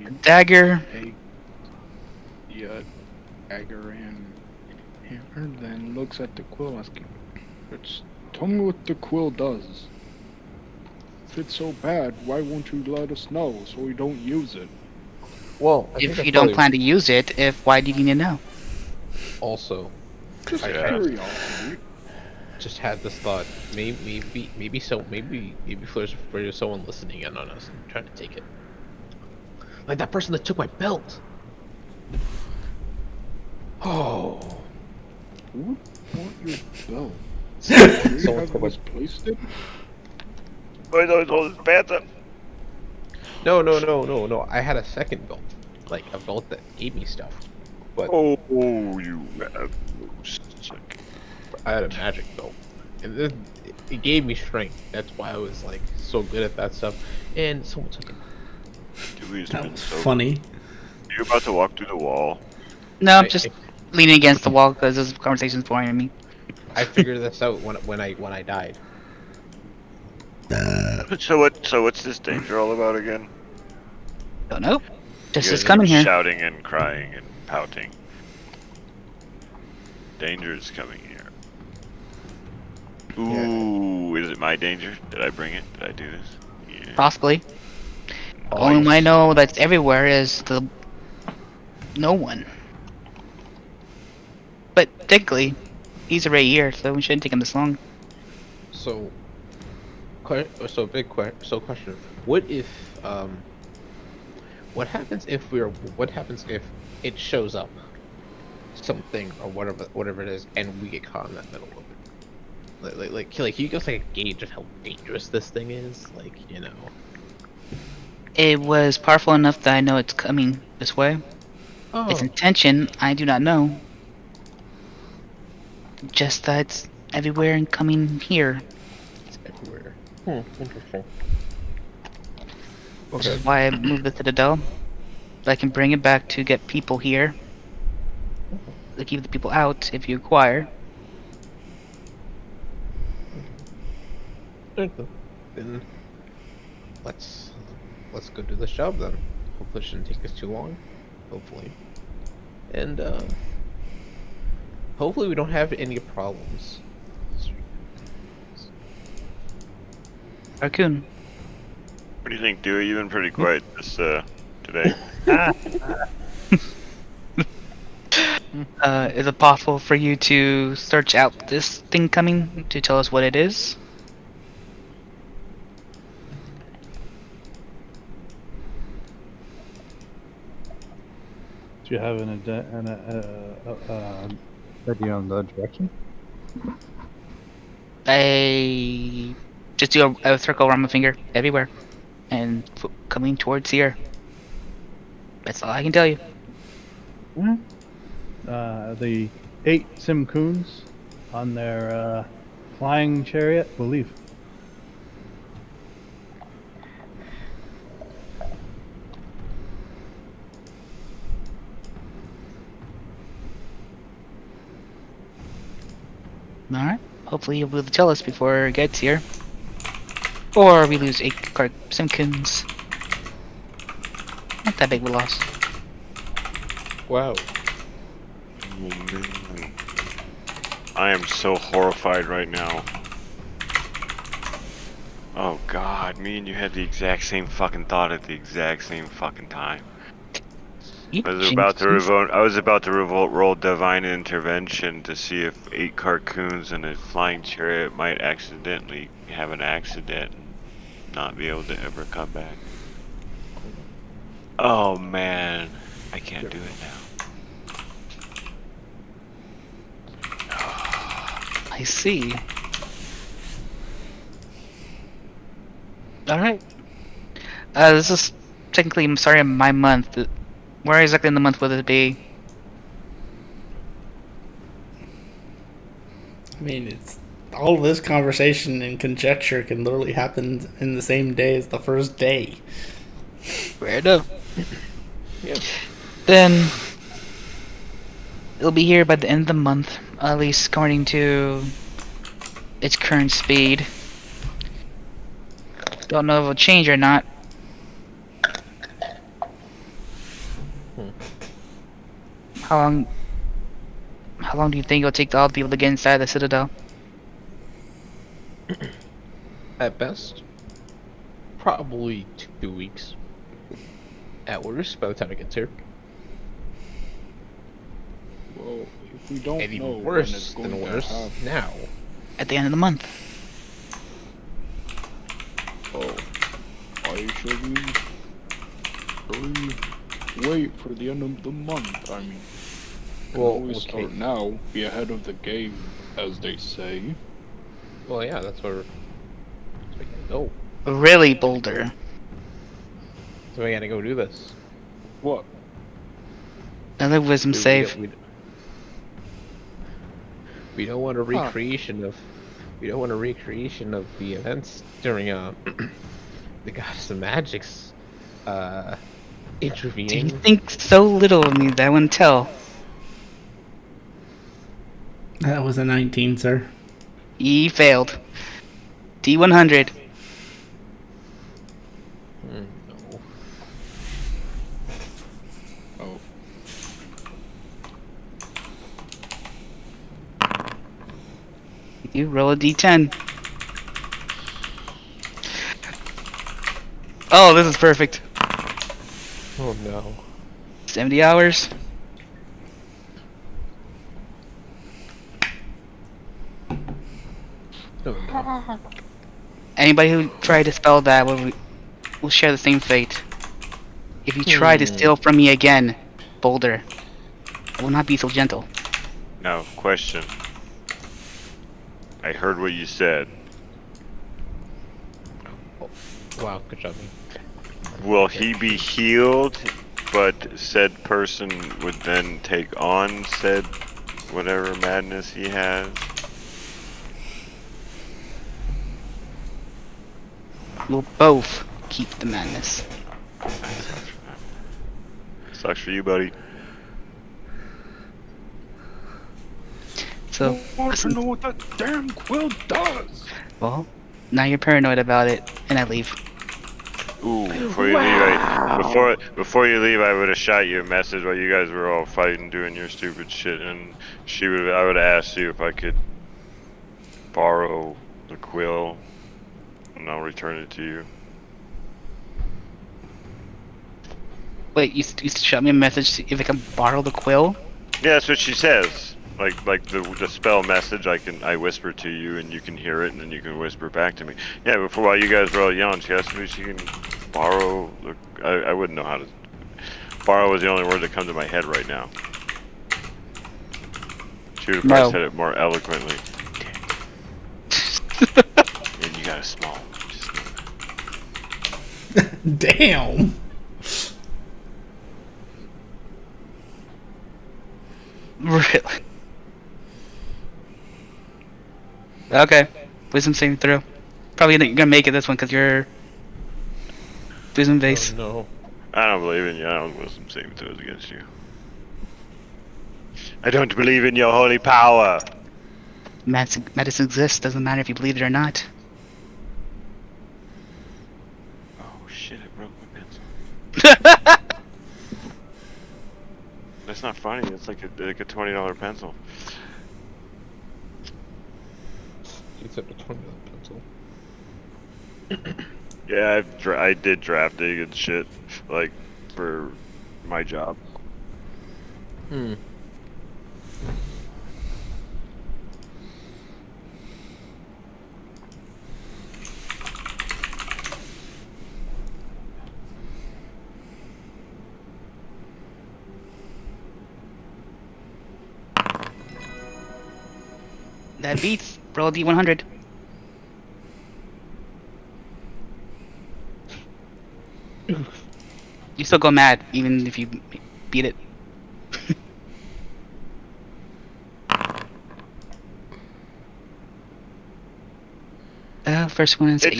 He Dagger. takes the dagger and hammer, then looks at the quill asking, tell me what the quill does. If it's so bad, why won't you let us know so we don't use it? Well, I think If that's you don't probably plan to use it, why do you need to know? also. Just I- curiosity. Just had this thought. Maybe there's someone listening in on us and trying to take it. Like that person that took my belt. Oh. Who would want your belt? Someone You have took my. misplaced it? Why don't hold his pants up? No. I had a second belt, like a belt that gave me stuff. But Oh, you have no second. I had a magic belt, and it gave me strength. That's why I was like so good at that stuff. And someone took it. Dewey's That been was so. funny. You're about to walk through the wall. No, I'm I- just leaning against the wall because this conversation's boring me. I figured this out when I died. So what's this danger all about again? Don't know. Just You is guys are coming here. shouting and crying and pouting. Danger is coming here. Ooh, is it my danger? Did I bring it? Did I do this? Yeah. Possibly. The only one I know that's everywhere is the no one. But technically, he's already here, so we shouldn't take him this long. So, question: What if what happens if it shows up, something or whatever it is, and we get caught in that middle of it? Like, can you give us like a gauge of how dangerous this thing is? Like, you know. It was powerful enough that I know it's coming this way. Oh. Its intention, I do not know. Just that it's everywhere and coming here. It's everywhere. Interesting. Which Okay. is why I moved the Citadel. I can bring it back to get people here. To keep the people out if you require. Then let's go do this job then. Hopefully it shouldn't take us too long. Hopefully. And hopefully we don't have any problems. Raccoon. What do you think, Dewey? You've been pretty quiet this today. Is it possible for you to search out this thing coming to tell us what it is? Do you have an idea on the direction? I just do a circle around my finger everywhere, and coming towards here. That's all I can tell you. The 8 Simcoons on their flying chariot will leave. Alright. Hopefully you'll be able to tell us before it gets here. Or we lose 8 Simkins. Not that big of a loss. Wow. I am so horrified right now. Oh god, me and you had the exact same fucking thought at the exact same fucking time. I was about to roll divine intervention to see if 8 carcoons and a flying chariot might accidentally have an accident and not be able to ever come back. Oh man, I can't do it now. I see. Alright. This is technically, I'm sorry, my month. Where exactly in the month would it be? I mean, it's all of this conversation and conjecture can literally happen in the same day as the first day. Fair enough. Yeah. Then, It'll be here by the end of the month, at least according to its current speed. Don't know if it'll change or not. How long? How long do you think it'll take all the people to get inside the Citadel? At best, probably 2 weeks. At worst, by the time it gets here. Well, if we don't And know even when worse it's going than to worse happen. now. At the end of the month. Oh, why should we hurry? Wait for the end of the month. I mean, Well, always okay. start now, be ahead of the game, as they say. Well, yeah, that's where we gotta go. Really, Boulder? So we gotta go do this. What? Another wisdom We save. We don't want a Huh. recreation of. We don't want a recreation of the events during the Goddess of Magic's Do you intervening. think so little of me that I wouldn't tell? That was a 19, sir. He failed. D100. No. Oh, You roll a D10. Oh, this is perfect. Oh no. 70 hours. Oh no. Anybody who tried to spell that will share the same fate. If you try to steal from me again, Boulder, I will not be so gentle. Now, question. I heard what you said. Wow, good job. Will he be healed, but said person would then take on said whatever madness he has? We'll both keep the madness. Sucks for you, buddy. So, I want to know what that damn quill does. well, now you're paranoid about it, and I leave. Ooh, before you leave, before you leave, I would have shot you a message while you guys were all fighting, doing your stupid shit, and I would have asked you if I could borrow the quill, and I'll return it to you. Wait, you shot me a message if I can borrow the quill? Yeah, that's what she says. Like the spell message, I whisper to you, and you can hear it, and then you can whisper back to me. Yeah, before while you guys were all yelling, she asked me if she can borrow. I wouldn't know how to. Borrow was the only word that comes to my head right now. She would have probably No. said it more eloquently. And you got a small. Just know that. Damn. Really? Okay. Wisdom saving throw. Probably not, you're gonna make it this one because you're wisdom base. Oh no. I don't believe in you. I don't wisdom saving throws against you. I don't believe in your holy power. Medicine exists. Doesn't matter if you believe it or not. Oh shit! I broke my pencil. That's not funny. It's like a $20 pencil. Except a $20 pencil. Yeah, I did drafting and shit, like, for my job. Hmm. That beats. Roll a D100. You still go mad even if you beat it. First one is It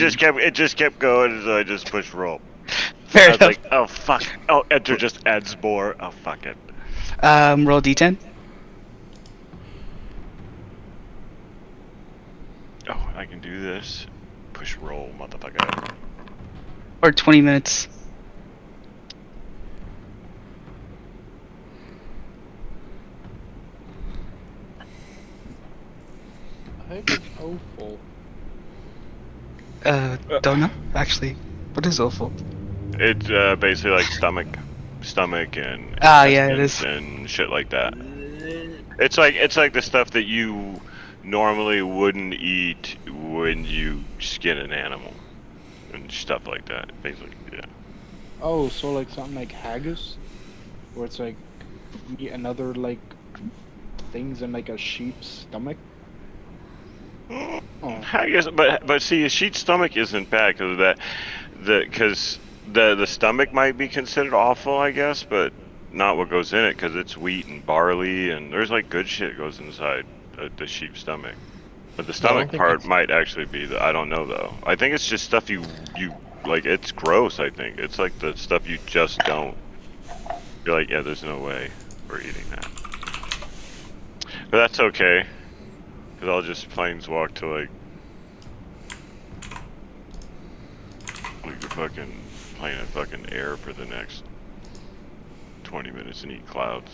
just kept going, so I just pushed roll. fair I was enough. like, oh fuck. Oh, enter just adds more. Oh fuck it. Roll D10. Oh, I can do this. Push roll, motherfucker. Or 20 minutes. I think it's awful. Don't know, actually. What is awful? It's basically like stomach and Ah, yeah, it intestines is. and shit like that. It's like the stuff that you normally wouldn't eat when you skin an animal and stuff like that. Basically, yeah. Oh, so like something like haggis, where it's like meat and other like things in like a sheep's stomach. Oh, I guess, but see, a sheep's stomach isn't bad because the stomach might be considered awful, I guess, but not what goes in it because it's wheat and barley and there's like good shit goes inside the sheep's stomach. But the I don't stomach think part it's- might actually be I don't know though. I think it's just stuff you like. It's gross. I think it's like the stuff you just don't. You're like, yeah, there's no way we're eating that. But that's okay, because I'll just planeswalk to like the fucking plane of fucking air for the next 20 minutes and eat clouds.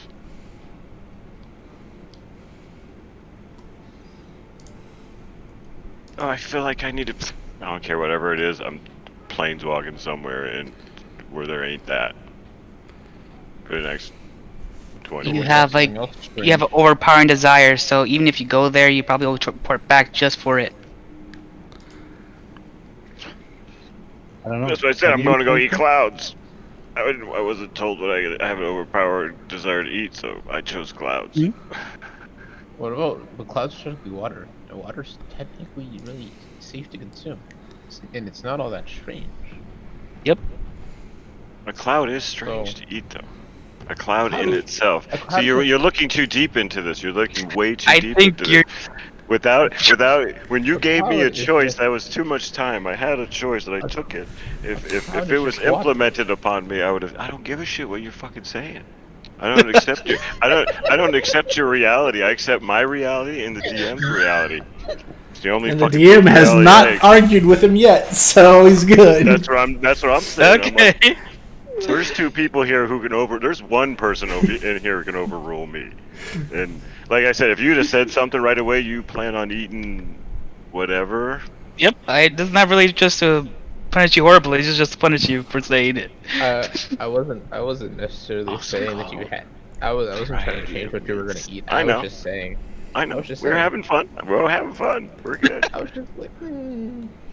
Oh, I feel like I need to. I don't care, whatever it is. I'm planeswalking somewhere and where there ain't that for the next 20 You minutes. have like, you have an overpowering desire, so even if you go there, you probably will report back just for it. I don't know. That's what I said. Have I'm you going to go eat tasted- clouds. I wasn't told what I have an overpowered desire to eat, so I chose clouds. Hmm? What about the clouds? Should be water. The water's technically really safe to consume, and it's not all that strange. Yep. A cloud is strange So- to eat, though. A cloud How in do- itself. a So cloud you're can- you're looking too deep into this. You're looking way too I deep think into you're. this. Without when you A gave me a cloud is choice, just- that was too much time. I had a choice and I took it. If cloud it is was just water. implemented upon me, I would have. I don't give a shit what you're fucking saying. I don't accept you. I don't accept your reality. I accept my reality and the DM's reality. It's the only And the fucking DM has reality I not accept. argued with him yet, so he's good. That's what I'm saying. I'm Okay. like, there's two people here who can there's one person in here who can overrule me. And like I said, if you'd have said something right away, you plan on eating whatever. Yep. It's not really just to punish you horribly. It's just to punish you for saying it. I wasn't necessarily Oh, saying that you Skull. had. I wasn't trying to Right, change what you were gonna eat. I know. was just saying. I know. was just We're saying. having fun. We're having fun. We're good. I was just like,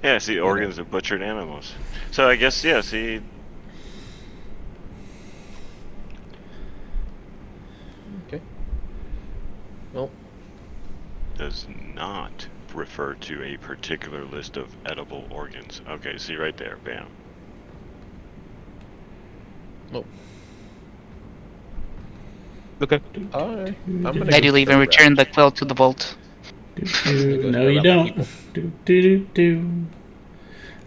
Yeah, see, organs of butchered animals. So I guess, yeah, see. okay. Well, Does not refer to a particular list of edible organs. Okay, see right there. Bam. Okay. alright. I'm gonna I go do leave and check return the quill to the vault. No, you don't. Do.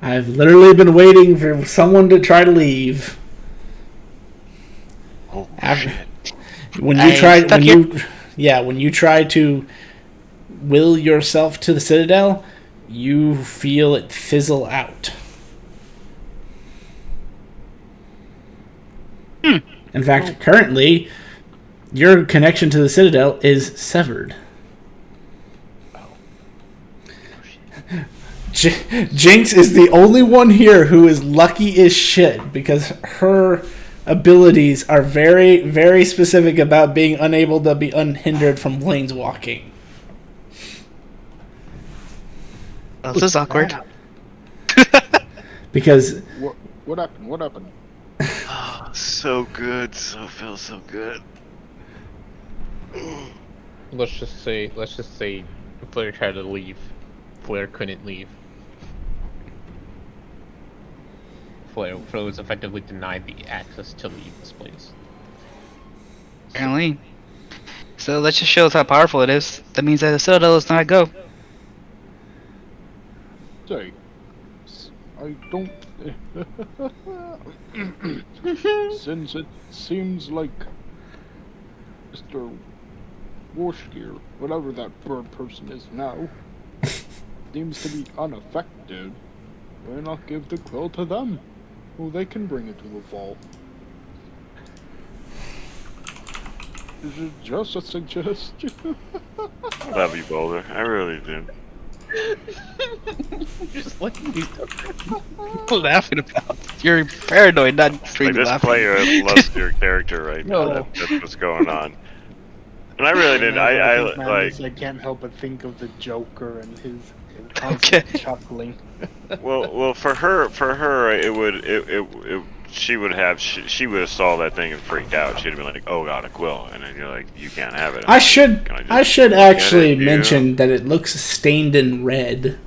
I've literally been waiting for someone to try to leave. Oh, After- shit. When you I'm try, stuck when you try to will yourself to the Citadel, you feel it fizzle out. In fact, currently, your connection to the Citadel is severed. Jinx is the only one here who is lucky as shit because her abilities are very, very specific about being unable to be unhindered from planeswalking. This is awkward. Because what happened? What happened? Oh, so good. So feels so good. let's just say Flair tried to leave. Flair couldn't leave. Flair was effectively denied the access to leave this place. Apparently. So let's just show us how powerful it is. That means that the Citadel is not a go. Say, I don't. Since it seems like Mr. Warshgear, whatever that bird person is now, seems to be unaffected. Why not give the quill to them? Well, they can bring it to the fall. This is just a suggestion. Love you, Boulder. I really do. Just like you laughing about. You're paranoid, not Like straight this laughing. player loves your character right now. No. That's what's going on. And I really didn't. I like. I can't help but think of the Joker and his Okay. constant chuckling. Well, for her, it would. She would have saw that thing and freaked out. She'd have been like, "Oh God, a quill!" And then you're like, "You can't have it." I should actually it, mention that it looks stained in red.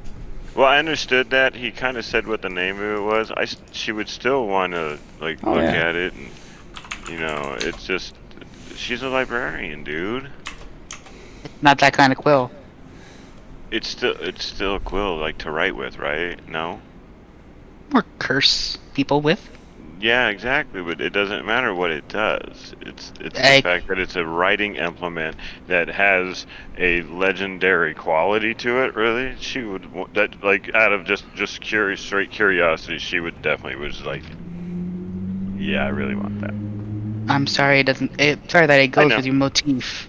Well, I understood that. He kind of said what the name of it was. She would still want to like look at it, and it's just she's a librarian, dude. Not that kind of quill. It's still a quill like to write with, right? No. Or curse people with. Yeah, exactly. But it doesn't matter what it does. It's the fact that it's a writing implement that has a legendary quality to it. Really, she would that like out of just straight curiosity, she would definitely was like, yeah, I really want that. I'm sorry, it doesn't. Sorry that it goes know. with your motif.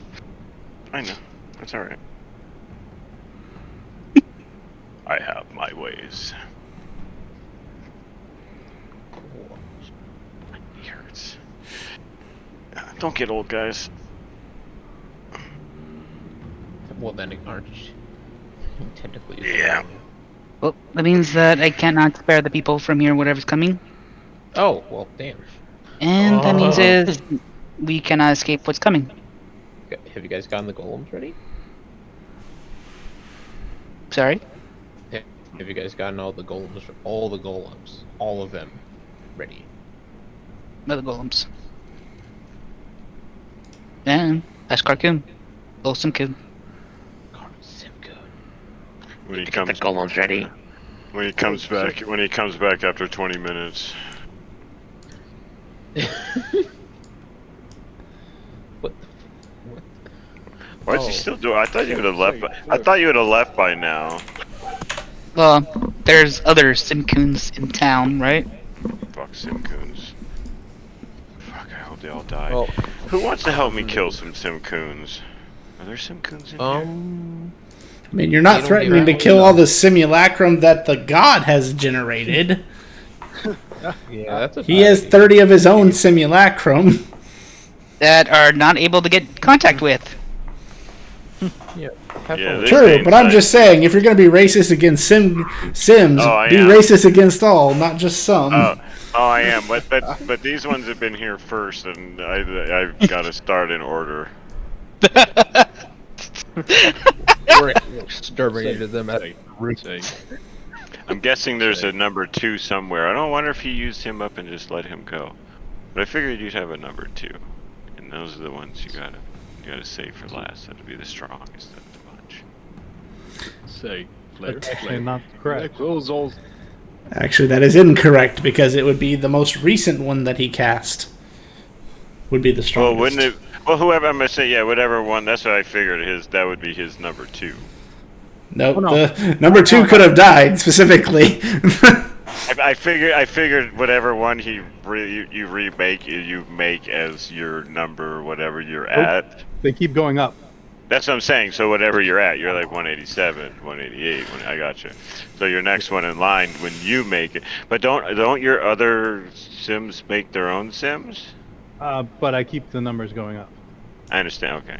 I know. That's all right. I have my ways. My knee hurts. Don't get old, guys. Well, then aren't you technically? Yeah. Well, that means that I cannot spare the people from here, whatever's coming. Oh, well, damn. And that means is we cannot escape what's coming. Have you guys gotten the golems ready? Sorry? Have you guys gotten all the golems, all of them, ready? Other golems. And that's Carcoon. Awesome kid. When he The comes, golems ready. when he comes back after 20 minutes. What? Why is he still doing? I thought you would have left. I thought you would have left by now. Well, there's other Simcoons in town, right? Fuck Simcoons. Fuck, I hope they all die. Well, Who wants to help me kill some Simcoons? Are there Simcoons in here? I mean, you're not threatening to kill all the simulacrum that the god has generated. Yeah, that's a He has 30 of his own simulacrum. That are not able to get contact with. Yeah, Yeah, True, but I'm just saying, if you're going to be racist against Sims, I be am. racist against all, not just some. Oh, I am. But these ones have been here first, and I've got to start in order. We're exterminated them at I'm guessing there's a number 2 somewhere. I don't wonder if he used him up and just let him go. But I figured you'd have a number 2, and those are the ones you gotta save for last. That'd be the strongest of the bunch. Say, That's actually not correct. Quill's all Actually, that is incorrect, because it would be the most recent one that he cast. Would be the Well, strongest. wouldn't it? Well, whoever I'm gonna say, yeah, whatever one. That's what I figured. That would be his number 2. Nope, Oh, no. the number 2 could have died, specifically. I figured whatever one you remake, you make as your number, whatever you're at. They keep going up. That's what I'm saying. So whatever you're at, you're like 187, 188. I got you. So your next one in line when you make it. But don't your other Sims make their own Sims? But I keep the numbers going up. I understand. Okay.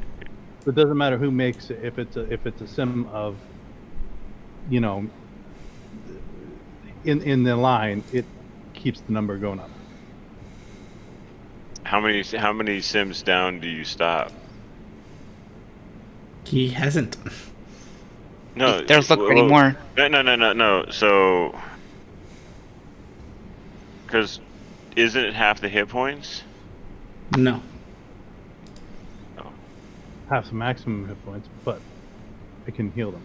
It doesn't matter who makes it. If it's a sim of, in the line, it keeps the number going up. How many Sims down do you stop? He hasn't. No. There's look anymore. No. So, because isn't it half the hit points? No. Half the maximum hit points, but I can heal them.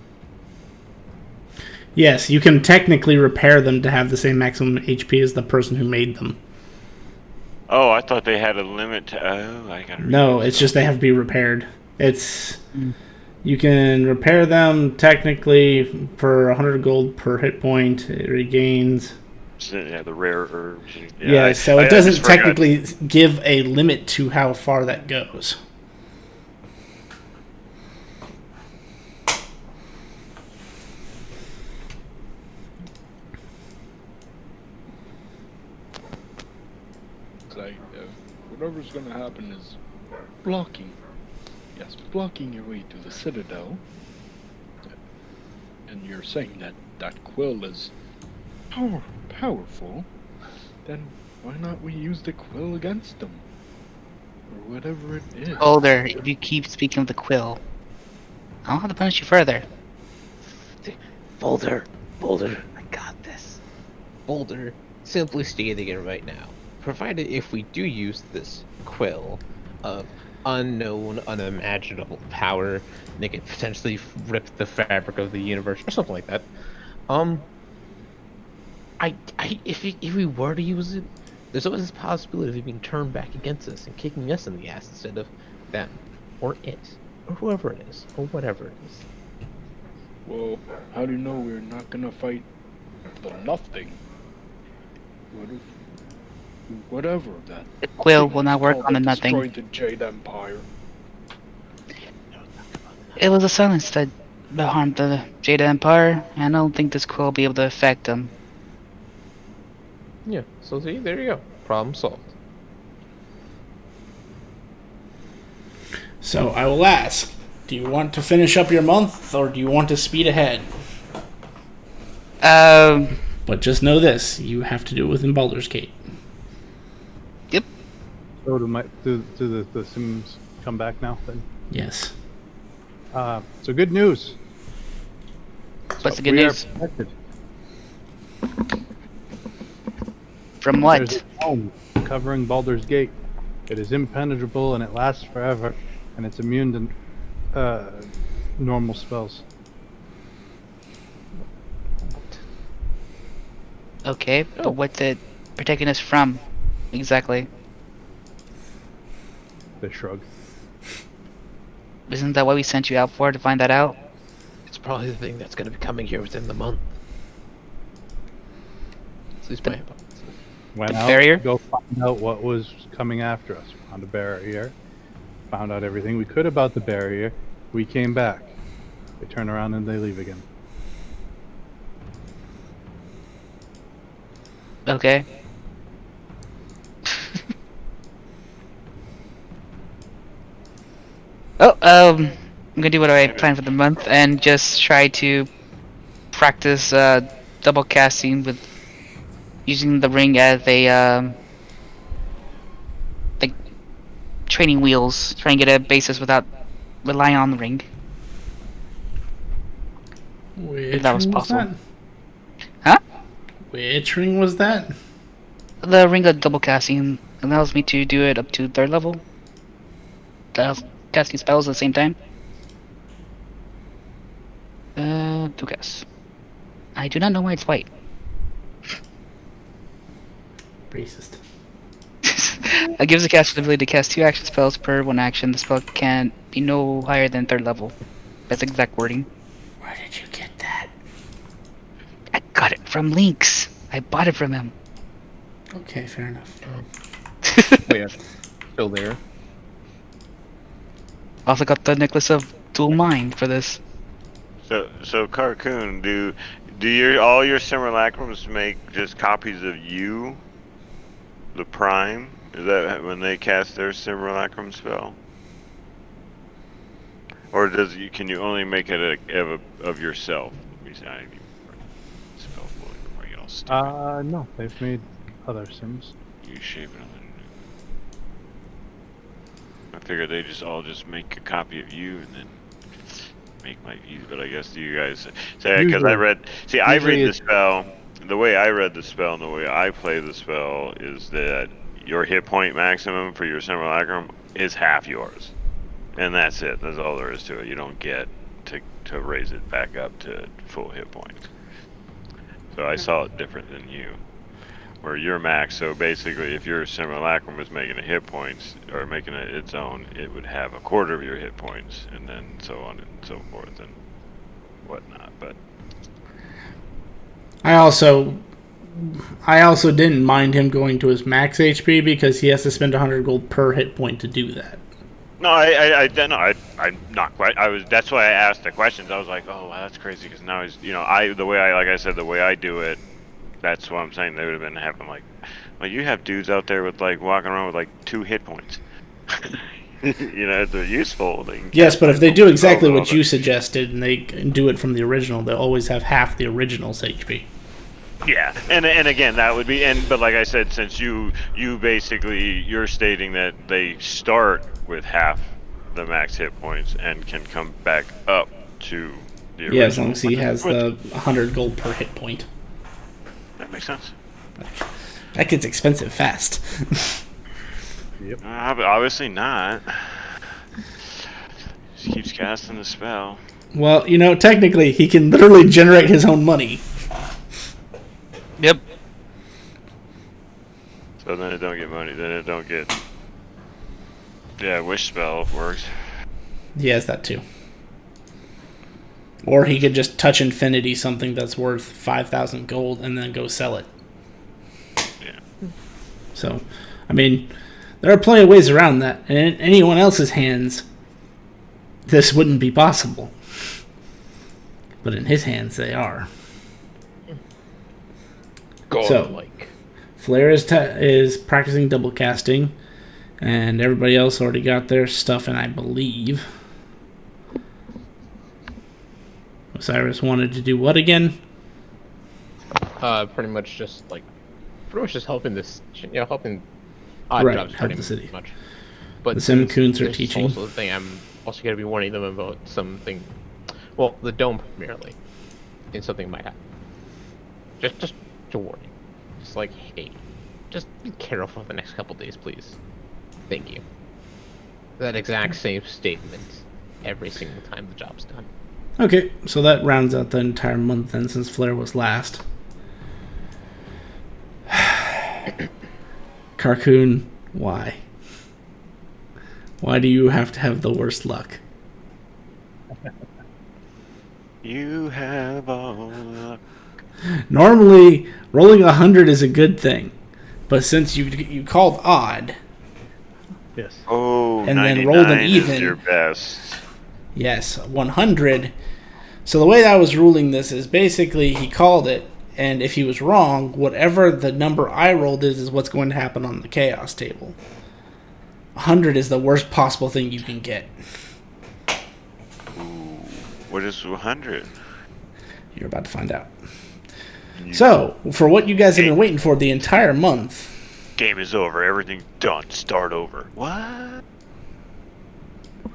Yes, you can technically repair them to have the same maximum HP as the person who made them. Oh, I thought they had a limit to. Oh, I gotta. No, it's just they have to be repaired. You can repair them technically for 100 gold per hit point. It regains. Yeah, the rare herbs. Yeah, so it I doesn't just forgot. technically give a limit to how far that goes. It's like, whatever's gonna happen is blocking. Yes, blocking your way to the Citadel. And you're saying that that quill is powerful. Then why not we use the quill against them? Or whatever it is. Boulder, if you keep speaking of the quill, I'll have to punish you further. Boulder, I got this. Boulder, simply stating it right now. Provided if we do use this quill of unknown, unimaginable power, they could potentially rip the fabric of the universe or something like that. If we were to use it, there's always this possibility of it being turned back against us and kicking us in the ass instead of them, or it, or whoever it is, or whatever it is. Well, how do you know we're not gonna fight the nothing? What if, whatever that The quill thing will not is work called on the that nothing. destroyed the Jade Empire. It was a silence that harmed the Jade Empire, and I don't think this quill will be able to affect them. Yeah, so see, there you go. Problem solved. So I will ask, do you want to finish up your month or do you want to speed ahead? Yep. But just know this, you have to do it within Baldur's Gate. So do the Sims come back now then? Yes. So good news. What's the good We are news? protected. From what? There's a dome covering Baldur's Gate. It is impenetrable and it lasts forever, and it's immune to normal spells. Okay, but what's it protecting us from, exactly? They shrug. Isn't that what we sent you out for, to find that out? It's probably the thing that's going to be coming here within the month. At least my hypothesis. Went The out barrier? to go find out what was coming after us. Found a barrier. Found out everything we could about the barrier. We came back. They turn around and they leave again. Okay. I'm gonna do what I planned for the month and just try to practice double casting with using the ring as a like training wheels, trying to get a basis without relying on the ring. Which that was ring possible. that? Huh? Which ring was that? The ring of double casting allows me to do it up to 3rd level. Casting spells at the same time. To guess. I do not know why it's white. Racist. It gives the caster the ability to cast 2 action spells per 1 action. The spell can be no higher than 3rd level. That's exact wording. Where did you get that? I got it from Lynx. I bought it from him. Okay, fair enough. Oh yeah, still there. Also got the necklace of dual mind for this. So Carcoon, do all your simulacrums make just copies of you, the Prime? Is that when they cast their simulacrum spell, or can you only make it of yourself? Besides spell fully before you all start. No, they've made other Sims. You shape it. I figured they just make a copy of you and then make my view, but I guess you guys say because I read the spell. The way I read the spell and the way I play the spell is that your hit point maximum for your simulacrum is half yours, and that's it. That's all there is to it. You don't get to raise it back up to full hit points. So I saw it different than you. where you're max. So basically, if your simulacrum was making a hit points or making it its own, it would have a quarter of your hit points, and then so on and so forth and whatnot. But I also didn't mind him going to his max HP because he has to spend 100 gold per hit point to do that. no, I'm not quite. That's why I asked the questions. I was like, oh, wow, that's crazy because now he's, the way I do it. That's what I'm saying. They would have been having like you have dudes out there with like walking around with like 2 hit points. They're useful. Yes, but if they do exactly what you suggested and they do it from the original, they'll always have half the original's HP. Yeah, and again that would be but like I said, since you basically you're stating that they start with half the max hit points and can come back up to the original. Yeah, as long as he has the 100 gold per hit point. That makes sense. That gets expensive fast. Yep. Obviously not. Just keeps casting the spell. Well, technically he can literally generate his own money. Yep. So then it don't get money. Then it don't get. Yeah, wish spell works. He has that too. Or he could just touch infinity something that's worth 5,000 gold and then go sell it. Yeah. So, I mean, there are plenty of ways around that. And in anyone else's hands, this wouldn't be possible. But in his hands, they are. Godlike. Flair is practicing double casting, and everybody else already got their stuff, and I believe Osiris wanted to do what again? Pretty much just helping this, helping odd Right, jobs help pretty the city. much. But The Sim Coons are this is teaching. Also, the thing I'm also gonna be warning them about something. Well, the dome primarily, and something might happen. Just a warning. Just like, hey, just be careful the next couple days, please. Thank you. That exact same statement every single time the job's done. Okay, so that rounds out the entire month then, since Flair was last. Carcoon, why? Why do you have to have the worst luck? You have all luck. Normally, rolling 100 is a good thing, but since you called odd, Yes. Oh, And then rolled an 99 is even. your best. yes, 100. So the way that I was ruling this is basically he called it, and if he was wrong, whatever the number I rolled is what's going to happen on the chaos table. 100 is the worst possible thing you can get. Ooh, what is 100? You're about to find out. So, for what you guys have been waiting for the entire month, Game is over. Everything's done. Start over. What?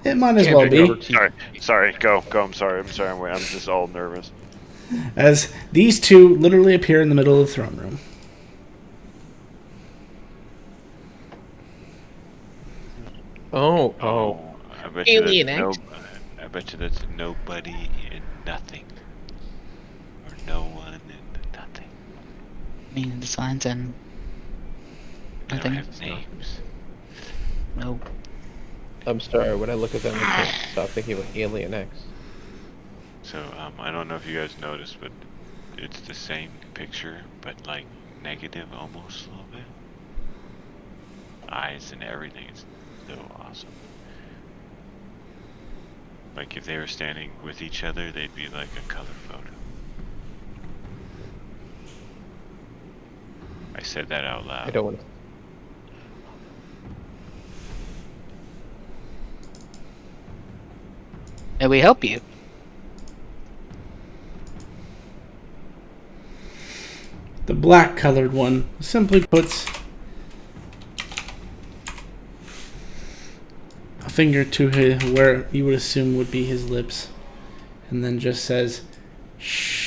it might as Can't well drink be, over Sorry. Go. I'm sorry. I'm just all nervous. as these two literally appear in the middle of the throne room. Oh. I bet you Alien that's X. I bet you that's nobody and nothing. Or no one and nothing. I mean, the signs and They don't nothing. have names. No. I'm sorry, when I look at them, I can't stop thinking about Alien X. So, I don't know if you guys noticed, but it's the same picture, but like negative almost a little bit. Eyes and everything is so awesome. Like if they were standing with each other, they'd be like a color photo. I said that out loud. I don't want to. May we help you? The black colored one simply puts a finger to where you would assume would be his lips, and then just says, shh.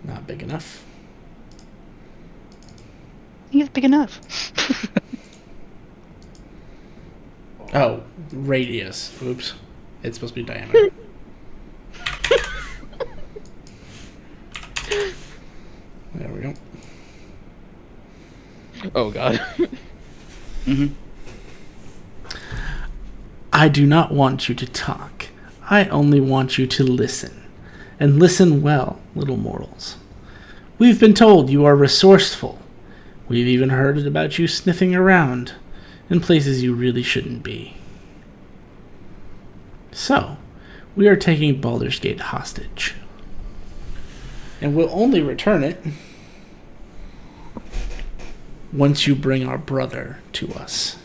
Not big enough. I think it's big enough. Oh, radius. Oops. It's supposed to be diameter. There we go. Oh god. Mm-hmm. I do not want you to talk. I only want you to listen. And listen well, little mortals. We've been told you are resourceful. We've even heard about you sniffing around in places you really shouldn't be. So, we are taking Baldur's Gate hostage. And we'll only return it once you bring our brother to us.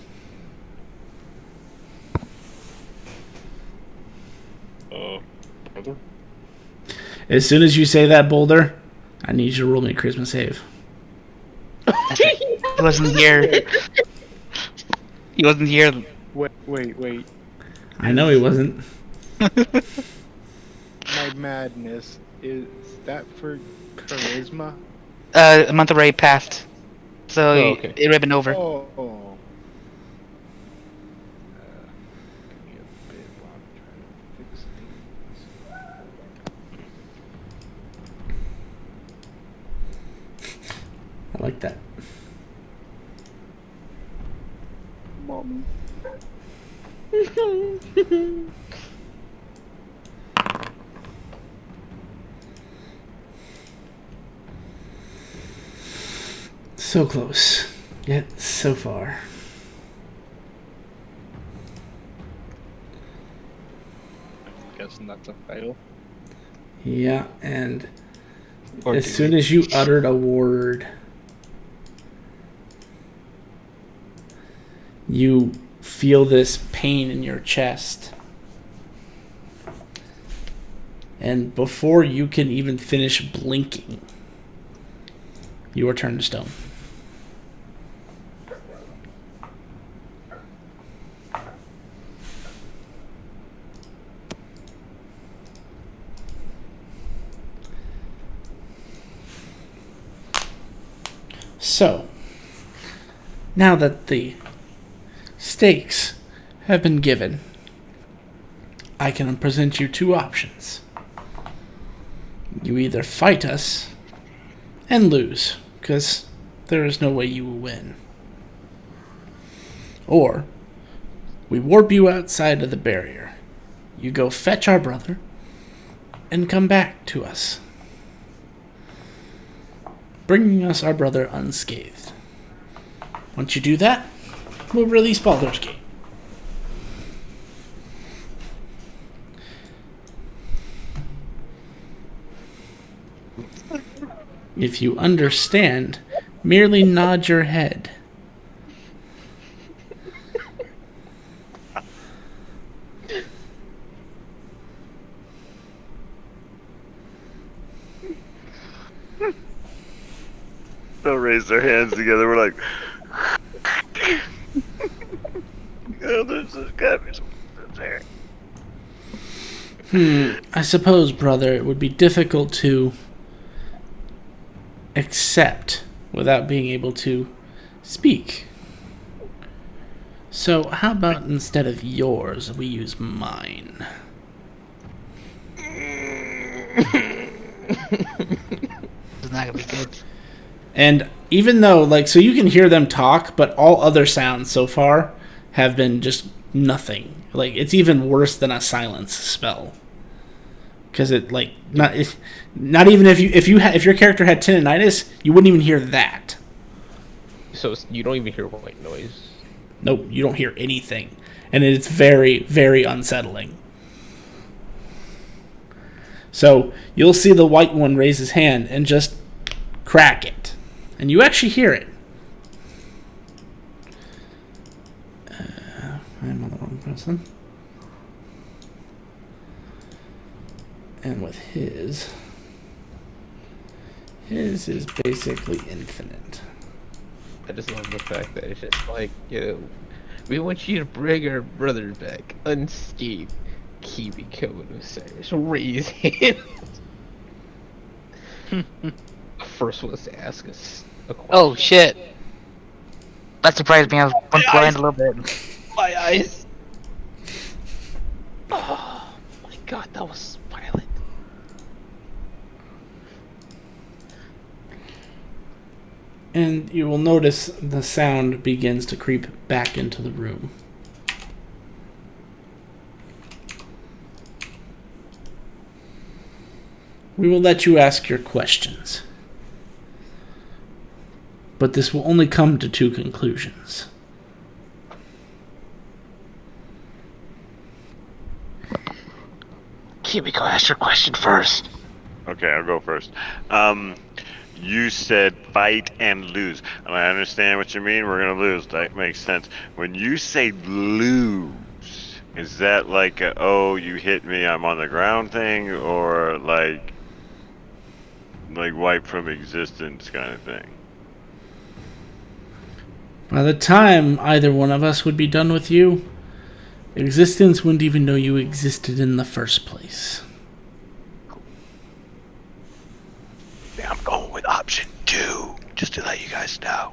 Brother? As soon as you say that, Boulder, I need you to roll me a charisma save. He wasn't here. He wasn't here. Wait. I know he wasn't. My madness. Is that for charisma? A month already passed, so Oh, okay. it would have been over. Oh. Give me a bit while I'm trying to fix things. I like that. Mommy. So close, yet so far. Guessing that's a fail. Yeah, and Or as do soon we- as you uttered a word, you feel this pain in your chest. And before you can even finish blinking, you are turned to stone. So, now that the stakes have been given, I can present you two options. You either fight us and lose, because there is no way you will win. Or, we warp you outside of the barrier. You go fetch our brother and come back to us, bringing us our brother unscathed. Once you do that, we'll release Baldur's Gate. If you understand, merely nod your head. They'll raise their hands together. We're like, oh, there's gotta be something there. I suppose, brother, it would be difficult to accept without being able to speak. So, how about instead of yours, we use mine? It's not gonna be good. And even though, like, so you can hear them talk, but all other sounds so far have been just nothing. Like, it's even worse than a silence spell. Because it, like, not even if your character had tinnitus, you wouldn't even hear that. So you don't even hear white noise. Nope, you don't hear anything. And it's very, very unsettling. So you'll see the white one raise his hand and just crack it. And you actually hear it. I'm on the wrong person. And with his is basically infinite. I just love the fact that it's just like, we want you to bring our brother back unscathed. Kiwi Kevin Osiris. Raise hand. The first one to ask us a question. Oh shit! That surprised me. I was blind a little bit. My eyes. god, that was violent. And you will notice the sound begins to creep back into the room. We will let you ask your questions. But this will only come to two conclusions. Kimiko, ask your question first. Okay, I'll go first. You said fight and lose. And I understand what you mean. We're going to lose. That makes sense. When you say lose, is that like a, oh, you hit me, I'm on the ground thing? Or like wipe from existence kind of thing? By the time either one of us would be done with you, existence wouldn't even know you existed in the first place. I'm going with option 2, just to let you guys know.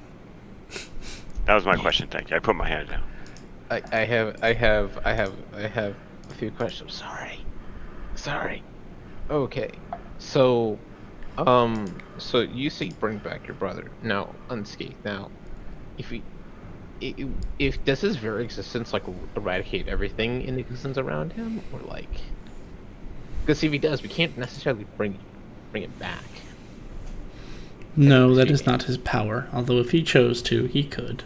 That was my question, thank you. I put my hand down. I have a few questions. Sorry. Okay. So you say bring back your brother. Now, unscathed. Now, if does his very existence like eradicate everything in existence around him, or like, because if he does, we can't necessarily bring it back. No, that is not his power. Although if he chose to, he could.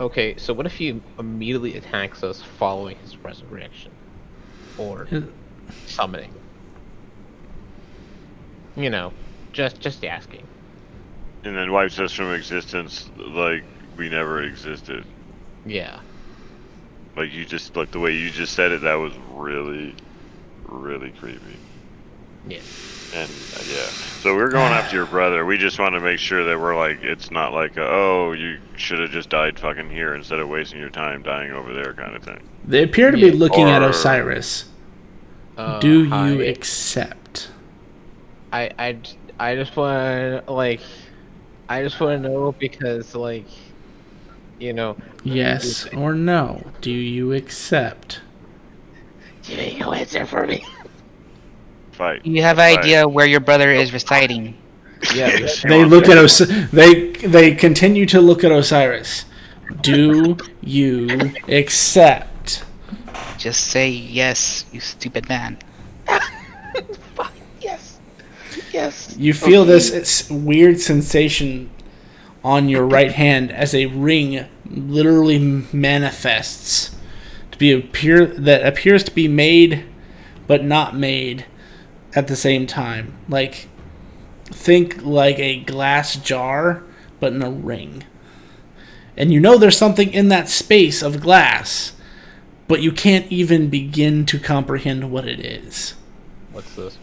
Okay, so what if he immediately attacks us following his resurrection? Or summoning? You know, just asking. And then wipes us from existence like we never existed. Yeah. Like you just, like the way you just said it, that was really, really creepy. Yeah. And yeah, so we're going after your brother. We just want to make sure that we're like, it's not like, oh, you should have just died fucking here instead of wasting your time dying over there kind of thing. They appear to be looking at Osiris. Do you accept? I just want to know because like, you know. Yes or no? Do you accept? You answer for me. Fight. You have an idea where your brother is residing. Yeah. They look at they continue to look at Osiris. Do you accept? Just say yes, you stupid man. Fine. Yes. You feel this weird sensation on your right hand as a ring literally manifests that appears to be made but not made at the same time. Like, think like a glass jar but in a ring. And you know there's something in that space of glass, but you can't even begin to comprehend what it is. What's this?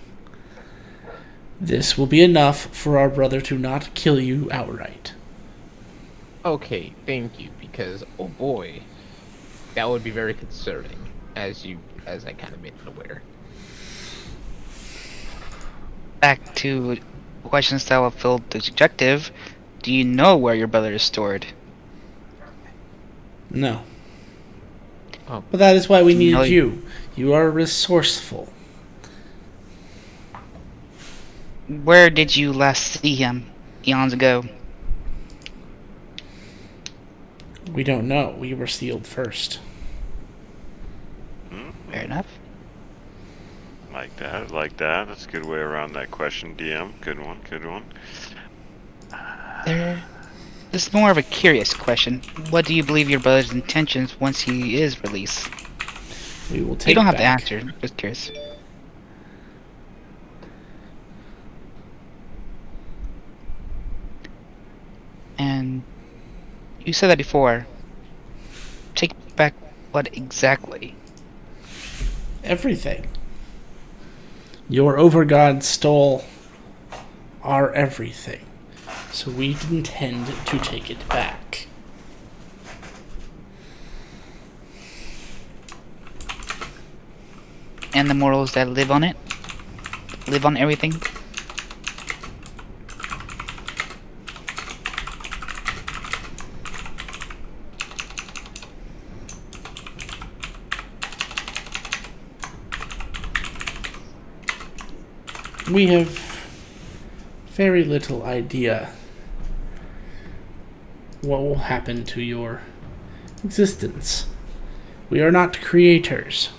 This will be enough for our brother to not kill you outright. Okay, thank you, because oh boy, that would be very concerning, as I kind of made it aware. Back to questions that will fill the objective. Do you know where your brother is stored? No. Oh. But that is why we needed No, you. You are resourceful. Where did you last see him eons ago? We don't know. We were sealed first. Fair enough. Like that. That's a good way around that question, DM. Good one. This is more of a curious question. What do you believe your brother's intentions once he is released? We will take You don't have back. to answer. Just curious. And you said that before. Take back what exactly? Everything. Your overgod stole our everything. So we intend to take it back. And the mortals that live on it? Live on everything? We have very little idea what will happen to your existence. We are not creators.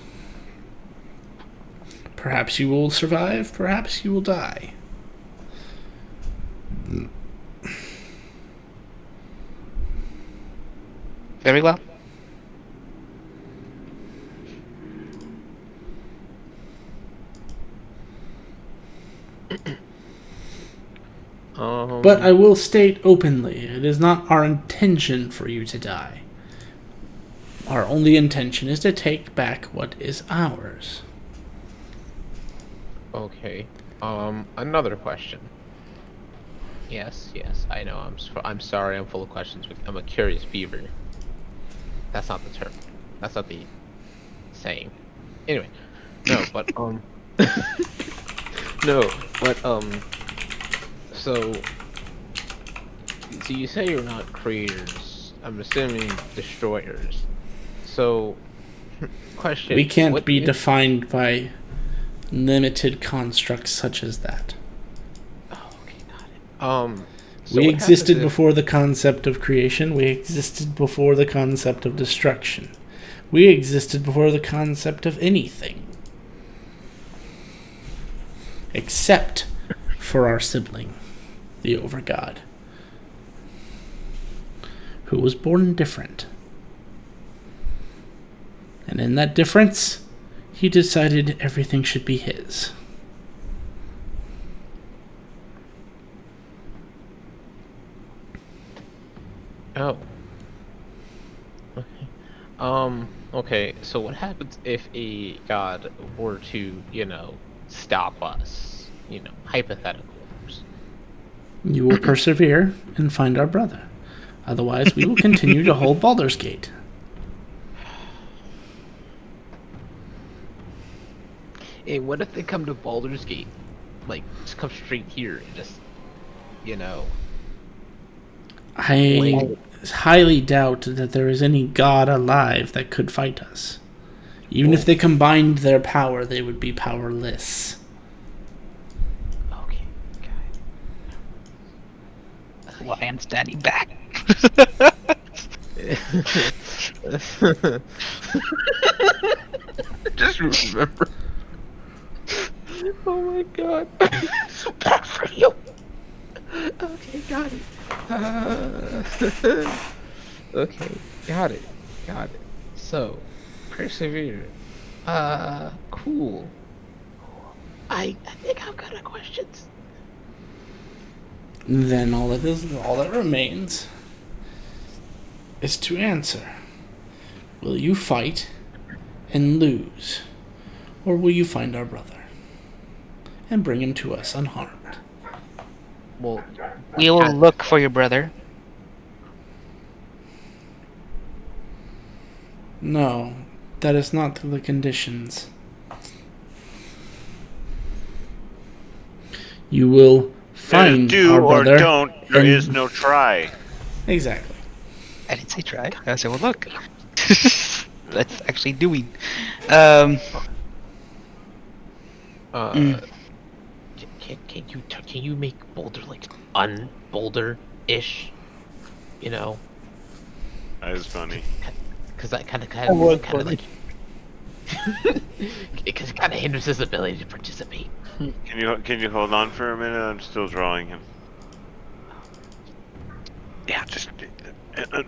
Perhaps you will survive, perhaps you will die. Very well. But I will state openly, it is not our intention for you to die. Our only intention is to take back what is ours. Okay. Another question. Yes, I know. I'm sorry. I'm full of questions. I'm a curious beaver. That's not the term. That's not the saying. Anyway, no, but no, but so you say you're not creators. I'm assuming destroyers. So, question. We can't what be is- defined by limited constructs such as that. Oh, okay, got it. So We what existed happens if- before the concept of creation. We existed before the concept of destruction. We existed before the concept of anything. Except for our sibling, the Overgod, who was born different. And in that difference, he decided everything should be his. Oh. Okay. Okay, so what happens if a god were to, stop us? Hypothetical. You will persevere and find our brother. Otherwise, we will continue to hold Baldur's Gate. Hey, what if they come to Baldur's Gate? Like, just come straight here and just, I highly doubt that there is any god alive that could fight us. Even if they combined their power, they would be powerless. Okay, Lion standing back. just remember. Oh my god. So bad for you. Okay, got it. Okay, got it. So, persevere. Cool. I think I've got questions. Then all that remains is to answer. Will you fight and lose? Or will you find our brother and bring him to us unharmed? Well, We will look for your brother. No, that is not the conditions. You will find do our or brother. don't. There and- is no try. Exactly. I didn't say try. I said, well, look. That's actually doing. Mm. Can you make Boulder like un-Boulder-ish? That is funny. Because that kind of was like because it kind of hinders his ability to participate. Can you hold on for a minute? I'm still drawing him. Yeah, just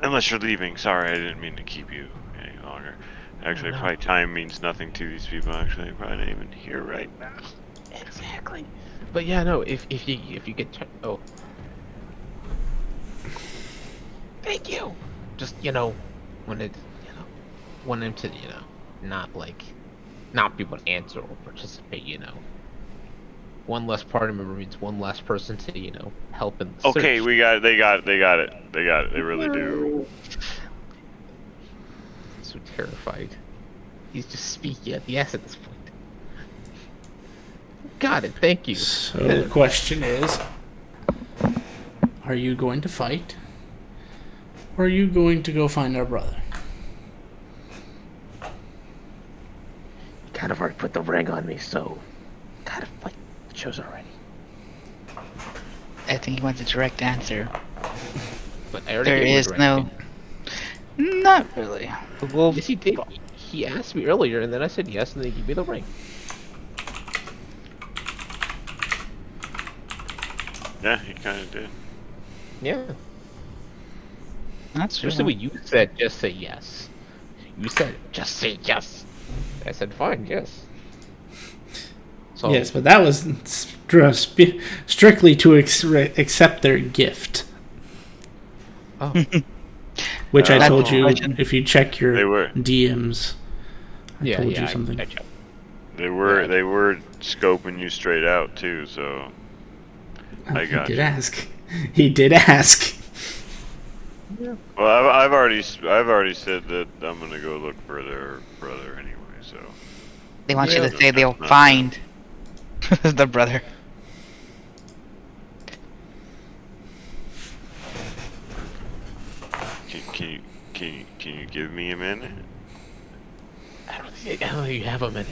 unless you're leaving. Sorry, I didn't mean to keep you any longer. Actually, probably time means nothing to these people. Actually, they're probably not even here right now. Exactly. But yeah, no. If you get thank you. Just want him to not be able to answer or participate. One less party member means one less person to help in the Okay, search. we got it. They got it. They really do. So terrified. He's just speaking at the S at this point. Got it. Thank you. So the question is, are you going to fight? Or are you going to go find our brother? Kind of already put the ring on me, so kind of like chose already. I think he wants a direct answer. But I already There gave you a is direct no. answer. Not really. Well, Yes, he did. He asked me earlier, and then I said yes, and then he gave me the ring. Yeah, he kind of did. Yeah. that's true. Especially when you said just say yes. You said just say yes. I said fine, yes. So Yes, but that was strictly to accept their gift. oh, Which I That's told the you, question. if you check They your were. DMs, I yeah, told yeah. you something. I checked. They were. Yeah. They were scoping you straight out too. So I He got did you. ask. He did ask. Well, I've already said that I'm gonna go look for their brother anyway. So They want you Yeah. to say they'll Not find the brother. can you give me a minute? I don't think you have a minute.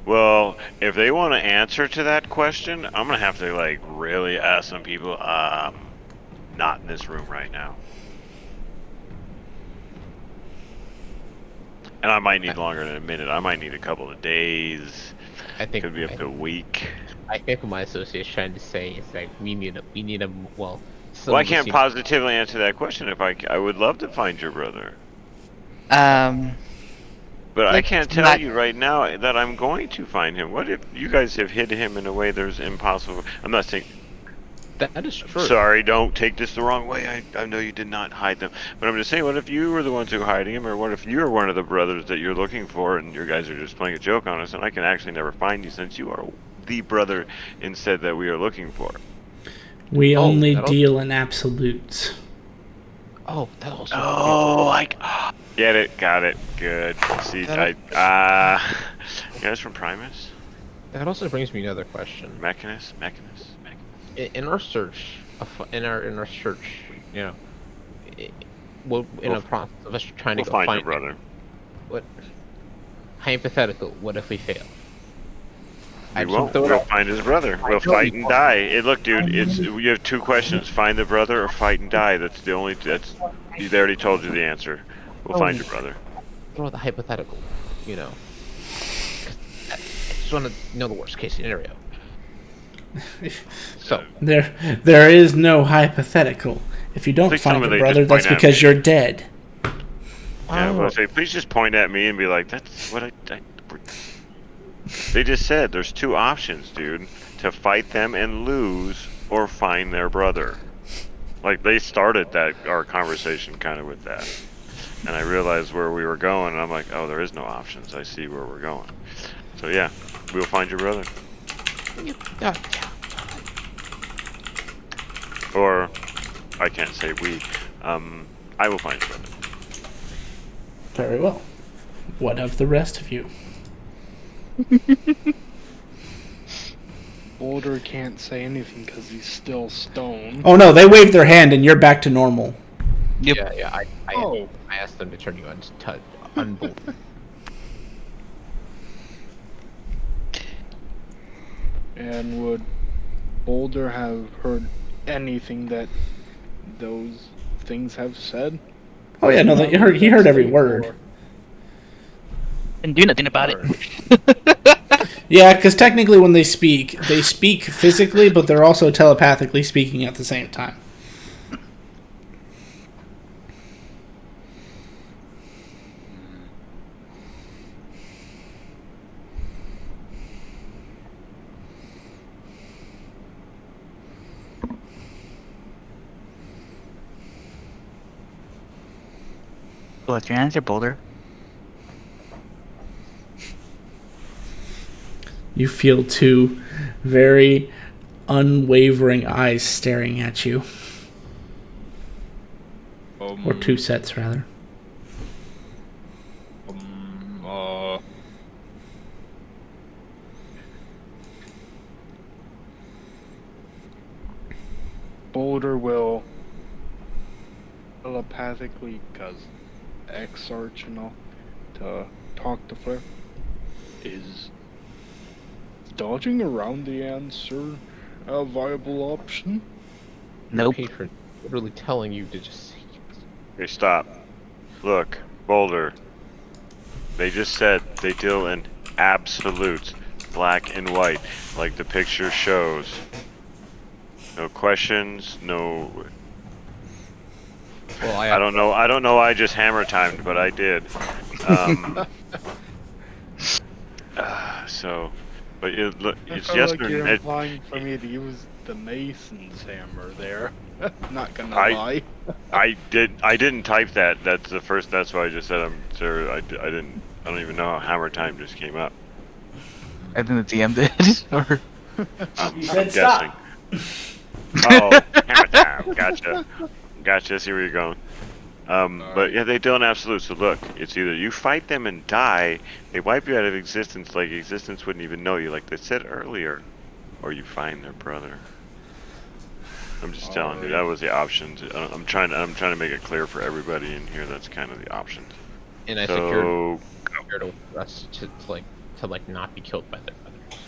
Well, if they want to answer to that question, I'm gonna have to like really ask some people. Not in this room right now, and I might need longer than a minute. I might need a couple of days. I think Could be up to a week. I think what my associate's trying to say is like we need a well. Well, I someone can't seems- positively answer that question. If I would love to find your brother, but I It's can't tell not- you right now that I'm going to find him. What if you guys have hid him in a way there's impossible? I'm not saying. That is true. Sorry, don't take this the wrong way. I know you did not hide them, but I'm just saying. What if you were the ones who were hiding him, or what if you're one of the brothers that you're looking for, and you guys are just playing a joke on us, and I can actually never find you since you are the brother instead that we are looking for. We Oh, only that'll- deal in absolutes. Oh, that also. Oh, like get it, got it, good. See, you guys from Primus, That also brings me another question. Mechanus. In our search, in our search, you know, well, in We'll- a process of us trying We'll to go find your find brother. what hypothetical? What if we fail? We just won't. throw it We'll out. find his brother. We'll fight and die. Look, dude, you have two questions: find the brother or fight and die. That's the only. That's. They already told you the answer. We'll find your brother. Throw out the hypothetical, you know. 'Cause I just want to know the worst case scenario. So There is no hypothetical. If you don't Please find tell me your they brother, just that's point at because me. you're dead. Yeah, well, say, please just point at me and be like, "That's what I." They just said there's two options, dude: to fight them and lose, or find their brother. Like they started our conversation kind of with that, and I realized where we were going, and I'm like, "Oh, there is no options. I see where we're going." So yeah, we'll find your brother, yeah. or I can't say we. I will find your brother. Very well. What of the rest of you? Boulder can't say anything because he's still stoned. Oh no, they waved their hand and you're back to normal. Yep. Yeah. Oh. I asked them to turn you unbolt. And would Boulder have heard anything that those things have said? Oh yeah, no, he heard every word. Didn't do nothing about it. Yeah, because technically when they speak physically, but they're also telepathically speaking at the same time. What's your answer, Boulder? You feel two very unwavering eyes staring at you. Or two sets, rather. Boulder will telepathically, because X-Arch, to talk to Flare, is dodging around the answer a viable option? Nope. Patron literally telling you to just say Okay, stop. Look, Boulder. They just said they deal in absolutes, black and white, like the picture shows. No questions, no. well, I don't know. I don't know. I just hammer timed, but I did. So, but it's I felt yes like or you're no. implying for me to use the Mason's hammer there. Not gonna I- lie. I didn't type that. That's the first. That's why I just said I'm sure. I didn't. I don't even know how hammer time just came up. I think the DM did. Or You I'm said guessing. stop. Oh, hammer time. Gotcha. Gotcha. I see where you're going. But yeah, they deal in absolute. So look, it's either you fight them and die, they wipe you out of existence, like existence wouldn't even know you, like they said earlier, or you find their brother. I'm just telling you, that was the options. I'm trying to make it clear for everybody in here. That's kind of the options. and I So secured us to not be killed by their brothers.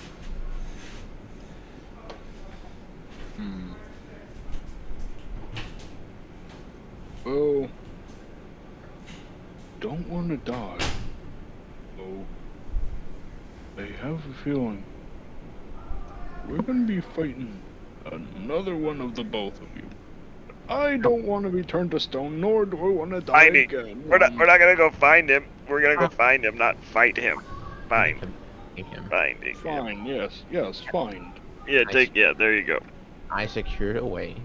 Well, don't want to die. Oh, I have a feeling we're gonna be fighting another one of the both of you. I don't want to be turned to stone, nor do I want to die finding. again. We're not gonna go find him. We're gonna go find him, not fight him. Find. Him. Finding. Fine, yes, fine. Yeah, there you go. I secured a way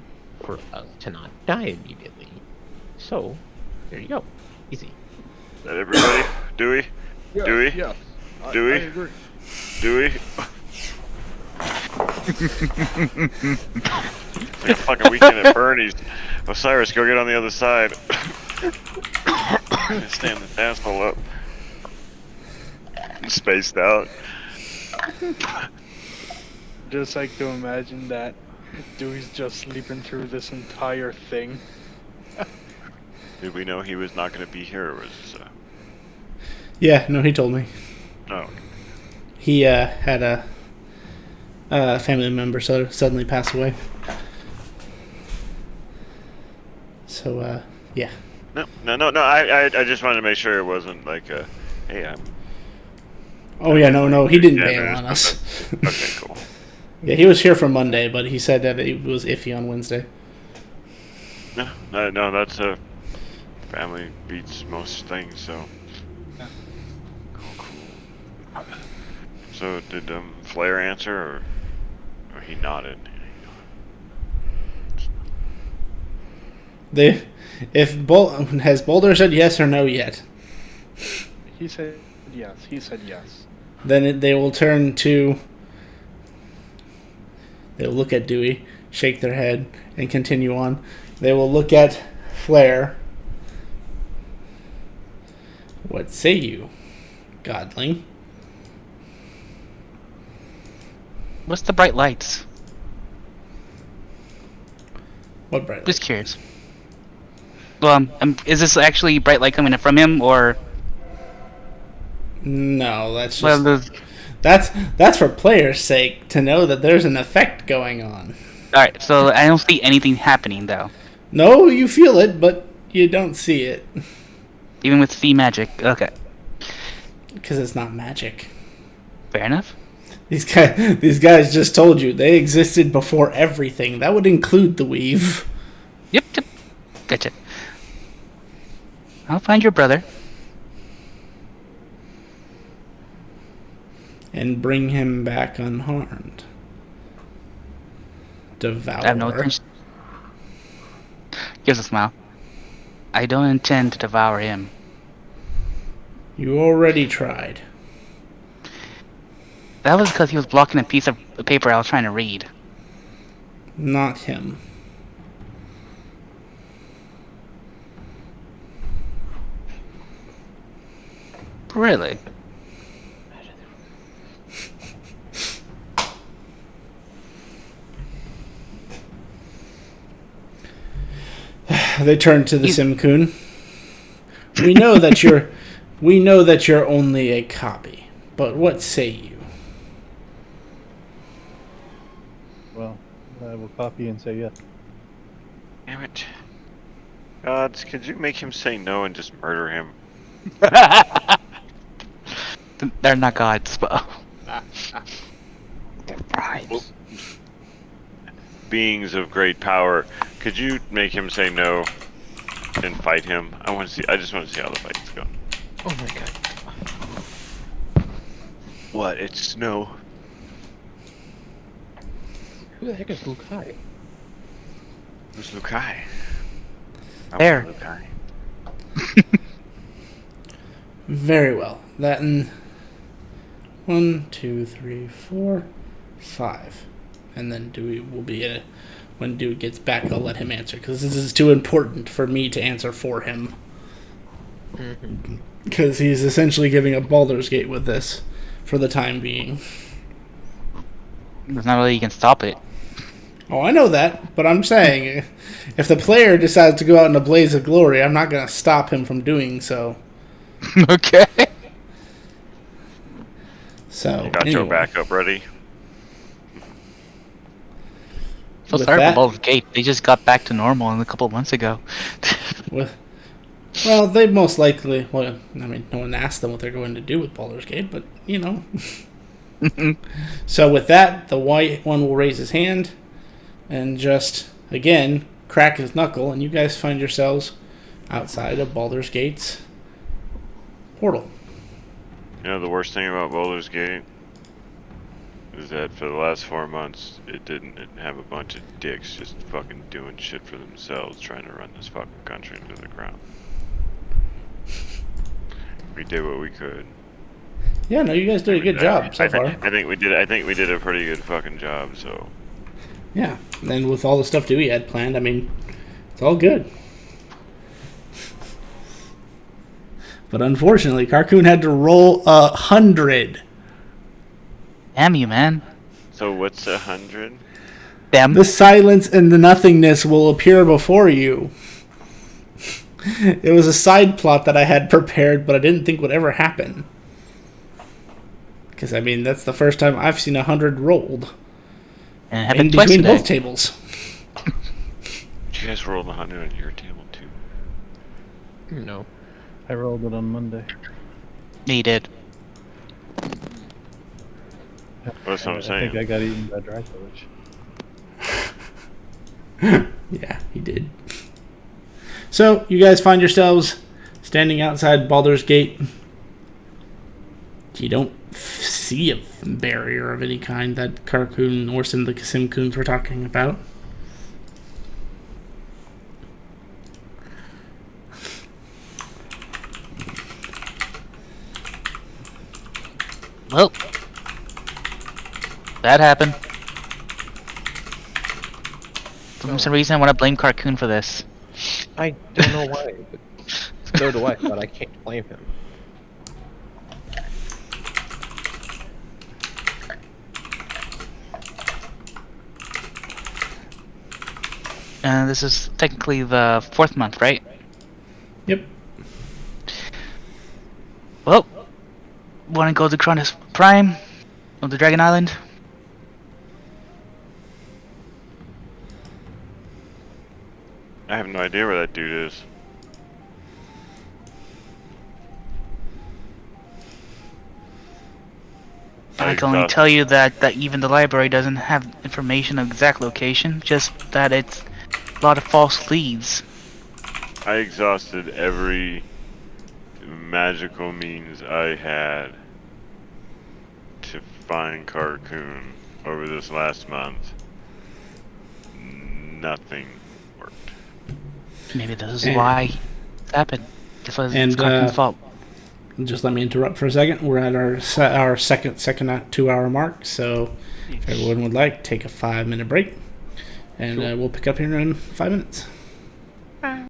for us to not die immediately. So, there you go. Easy. Is that everybody? Dewey? Yes, Dewey? yes. Dewey? I agree. Dewey? It's like a fucking weekend at Bernie's. Osiris, go get on the other side. Stand this asshole up. Spaced out. Just like to imagine that Dewey's just sleeping through this entire thing. Did we know he was not going to be here? Or was Yeah, no, he told me. oh, He had a family member suddenly pass away. So, yeah. no. I just wanted to make sure it wasn't like a, hey, I'm. Oh, yeah, no, he didn't Yeah, bail there's on us. Okay, cool. Yeah, he was here for Monday, but he said that it was iffy on Wednesday. No, that's a family beats most things. So cool. So did Flair answer, or he nodded? Has Boulder said yes or no yet? He said yes. Then they will turn to. They'll look at Dewey, shake their head, and continue on. They will look at Flair. What say you, Godling? what's the bright lights? What bright Just curious. Well, is this actually bright light coming from him, or? No, that's Well, just that's for players' sake to know that there's an effect going on. all right. So I don't see anything happening though, No, you feel it, but you don't see it even with sea magic. Okay, because it's not magic. fair enough. These guys just told you they existed before everything. That would include the weave. Yep. Gotcha. I'll find your brother. And bring him back unharmed. Devour. I have no intention. Gives a smile. I don't intend to devour him. You already tried. That was because he was blocking a piece of paper I was trying to read. Not him. Really? They turn to the Simkun. We know that you're only a copy, but what say you? I will copy and say yes. Damn it. Gods, could you make him say no and just murder him? They're not gods, but they're bribes. Beings of great power, could you make him say no and fight him? I just want to see how the fight's going. Oh my god. What? It's snow. Who the heck is Lukai? Who's Lukai? There. Lukai. Very well. That and 1, 2, 3, 4, 5. And then Dewey will be when Dewey gets back, I'll let him answer because this is too important for me to answer for him. Because he's essentially giving up Baldur's Gate with this for the time being. There's not really you can stop it. Oh, I know that, but I'm saying if the player decides to go out in a blaze of glory, I'm not going to stop him from doing so. Okay. So, You got your backup ready? So With sorry that- for Baldur's Gate. They just got back to normal a couple of months ago. Well, they most likely. Well, I mean, no one asked them what they're going to do with Baldur's Gate, but you know. So with that, the white one will raise his hand, and just again crack his knuckle, and you guys find yourselves outside of Baldur's Gate's portal. You know the worst thing about Baldur's Gate is that for the last 4 months, it didn't have a bunch of dicks just fucking doing shit for themselves, trying to run this fucking country into the ground. We did what we could. Yeah, no, you guys did a good job so far. I think we did a pretty good fucking job. So Yeah, and then with all the stuff Dewey had planned, I mean, it's all good. But unfortunately, Carcoon had to roll 100. Damn you, man. so what's 100? Damn. The silence and the nothingness will appear before you. It was a side plot that I had prepared, but I didn't think would ever happen. Because, I mean, that's the first time I've seen 100 rolled. And it In happened twice between today. both tables. You guys rolled 100 on your table too. No. I rolled it on Monday. He did. That's what I'm I saying. think I got eaten by Dracula. Yeah, he did. So, you guys find yourselves standing outside Baldur's Gate. You don't see a barrier of any kind that Carcoon or some of the Kasimcoons were talking about. Well, that happened. For some reason, I want to blame Carcoon for this. I don't know why, but so do I, but I can't blame him. This is technically the 4th month, right? Yep. Well, want to go to Cronus Prime on the Dragon Island? I have no idea where that dude is. I can only tell you that even the library doesn't have information of exact location, just that it's a lot of false leads. I exhausted every magical means I had to find Carcoon over this last month. Nothing worked. Maybe this is And- why it happened. This was And, Carcoon's fault. Just let me interrupt for a second. We're at our second 2-hour mark, so if everyone would like, take a 5-minute break, and we'll pick up here in 5 minutes.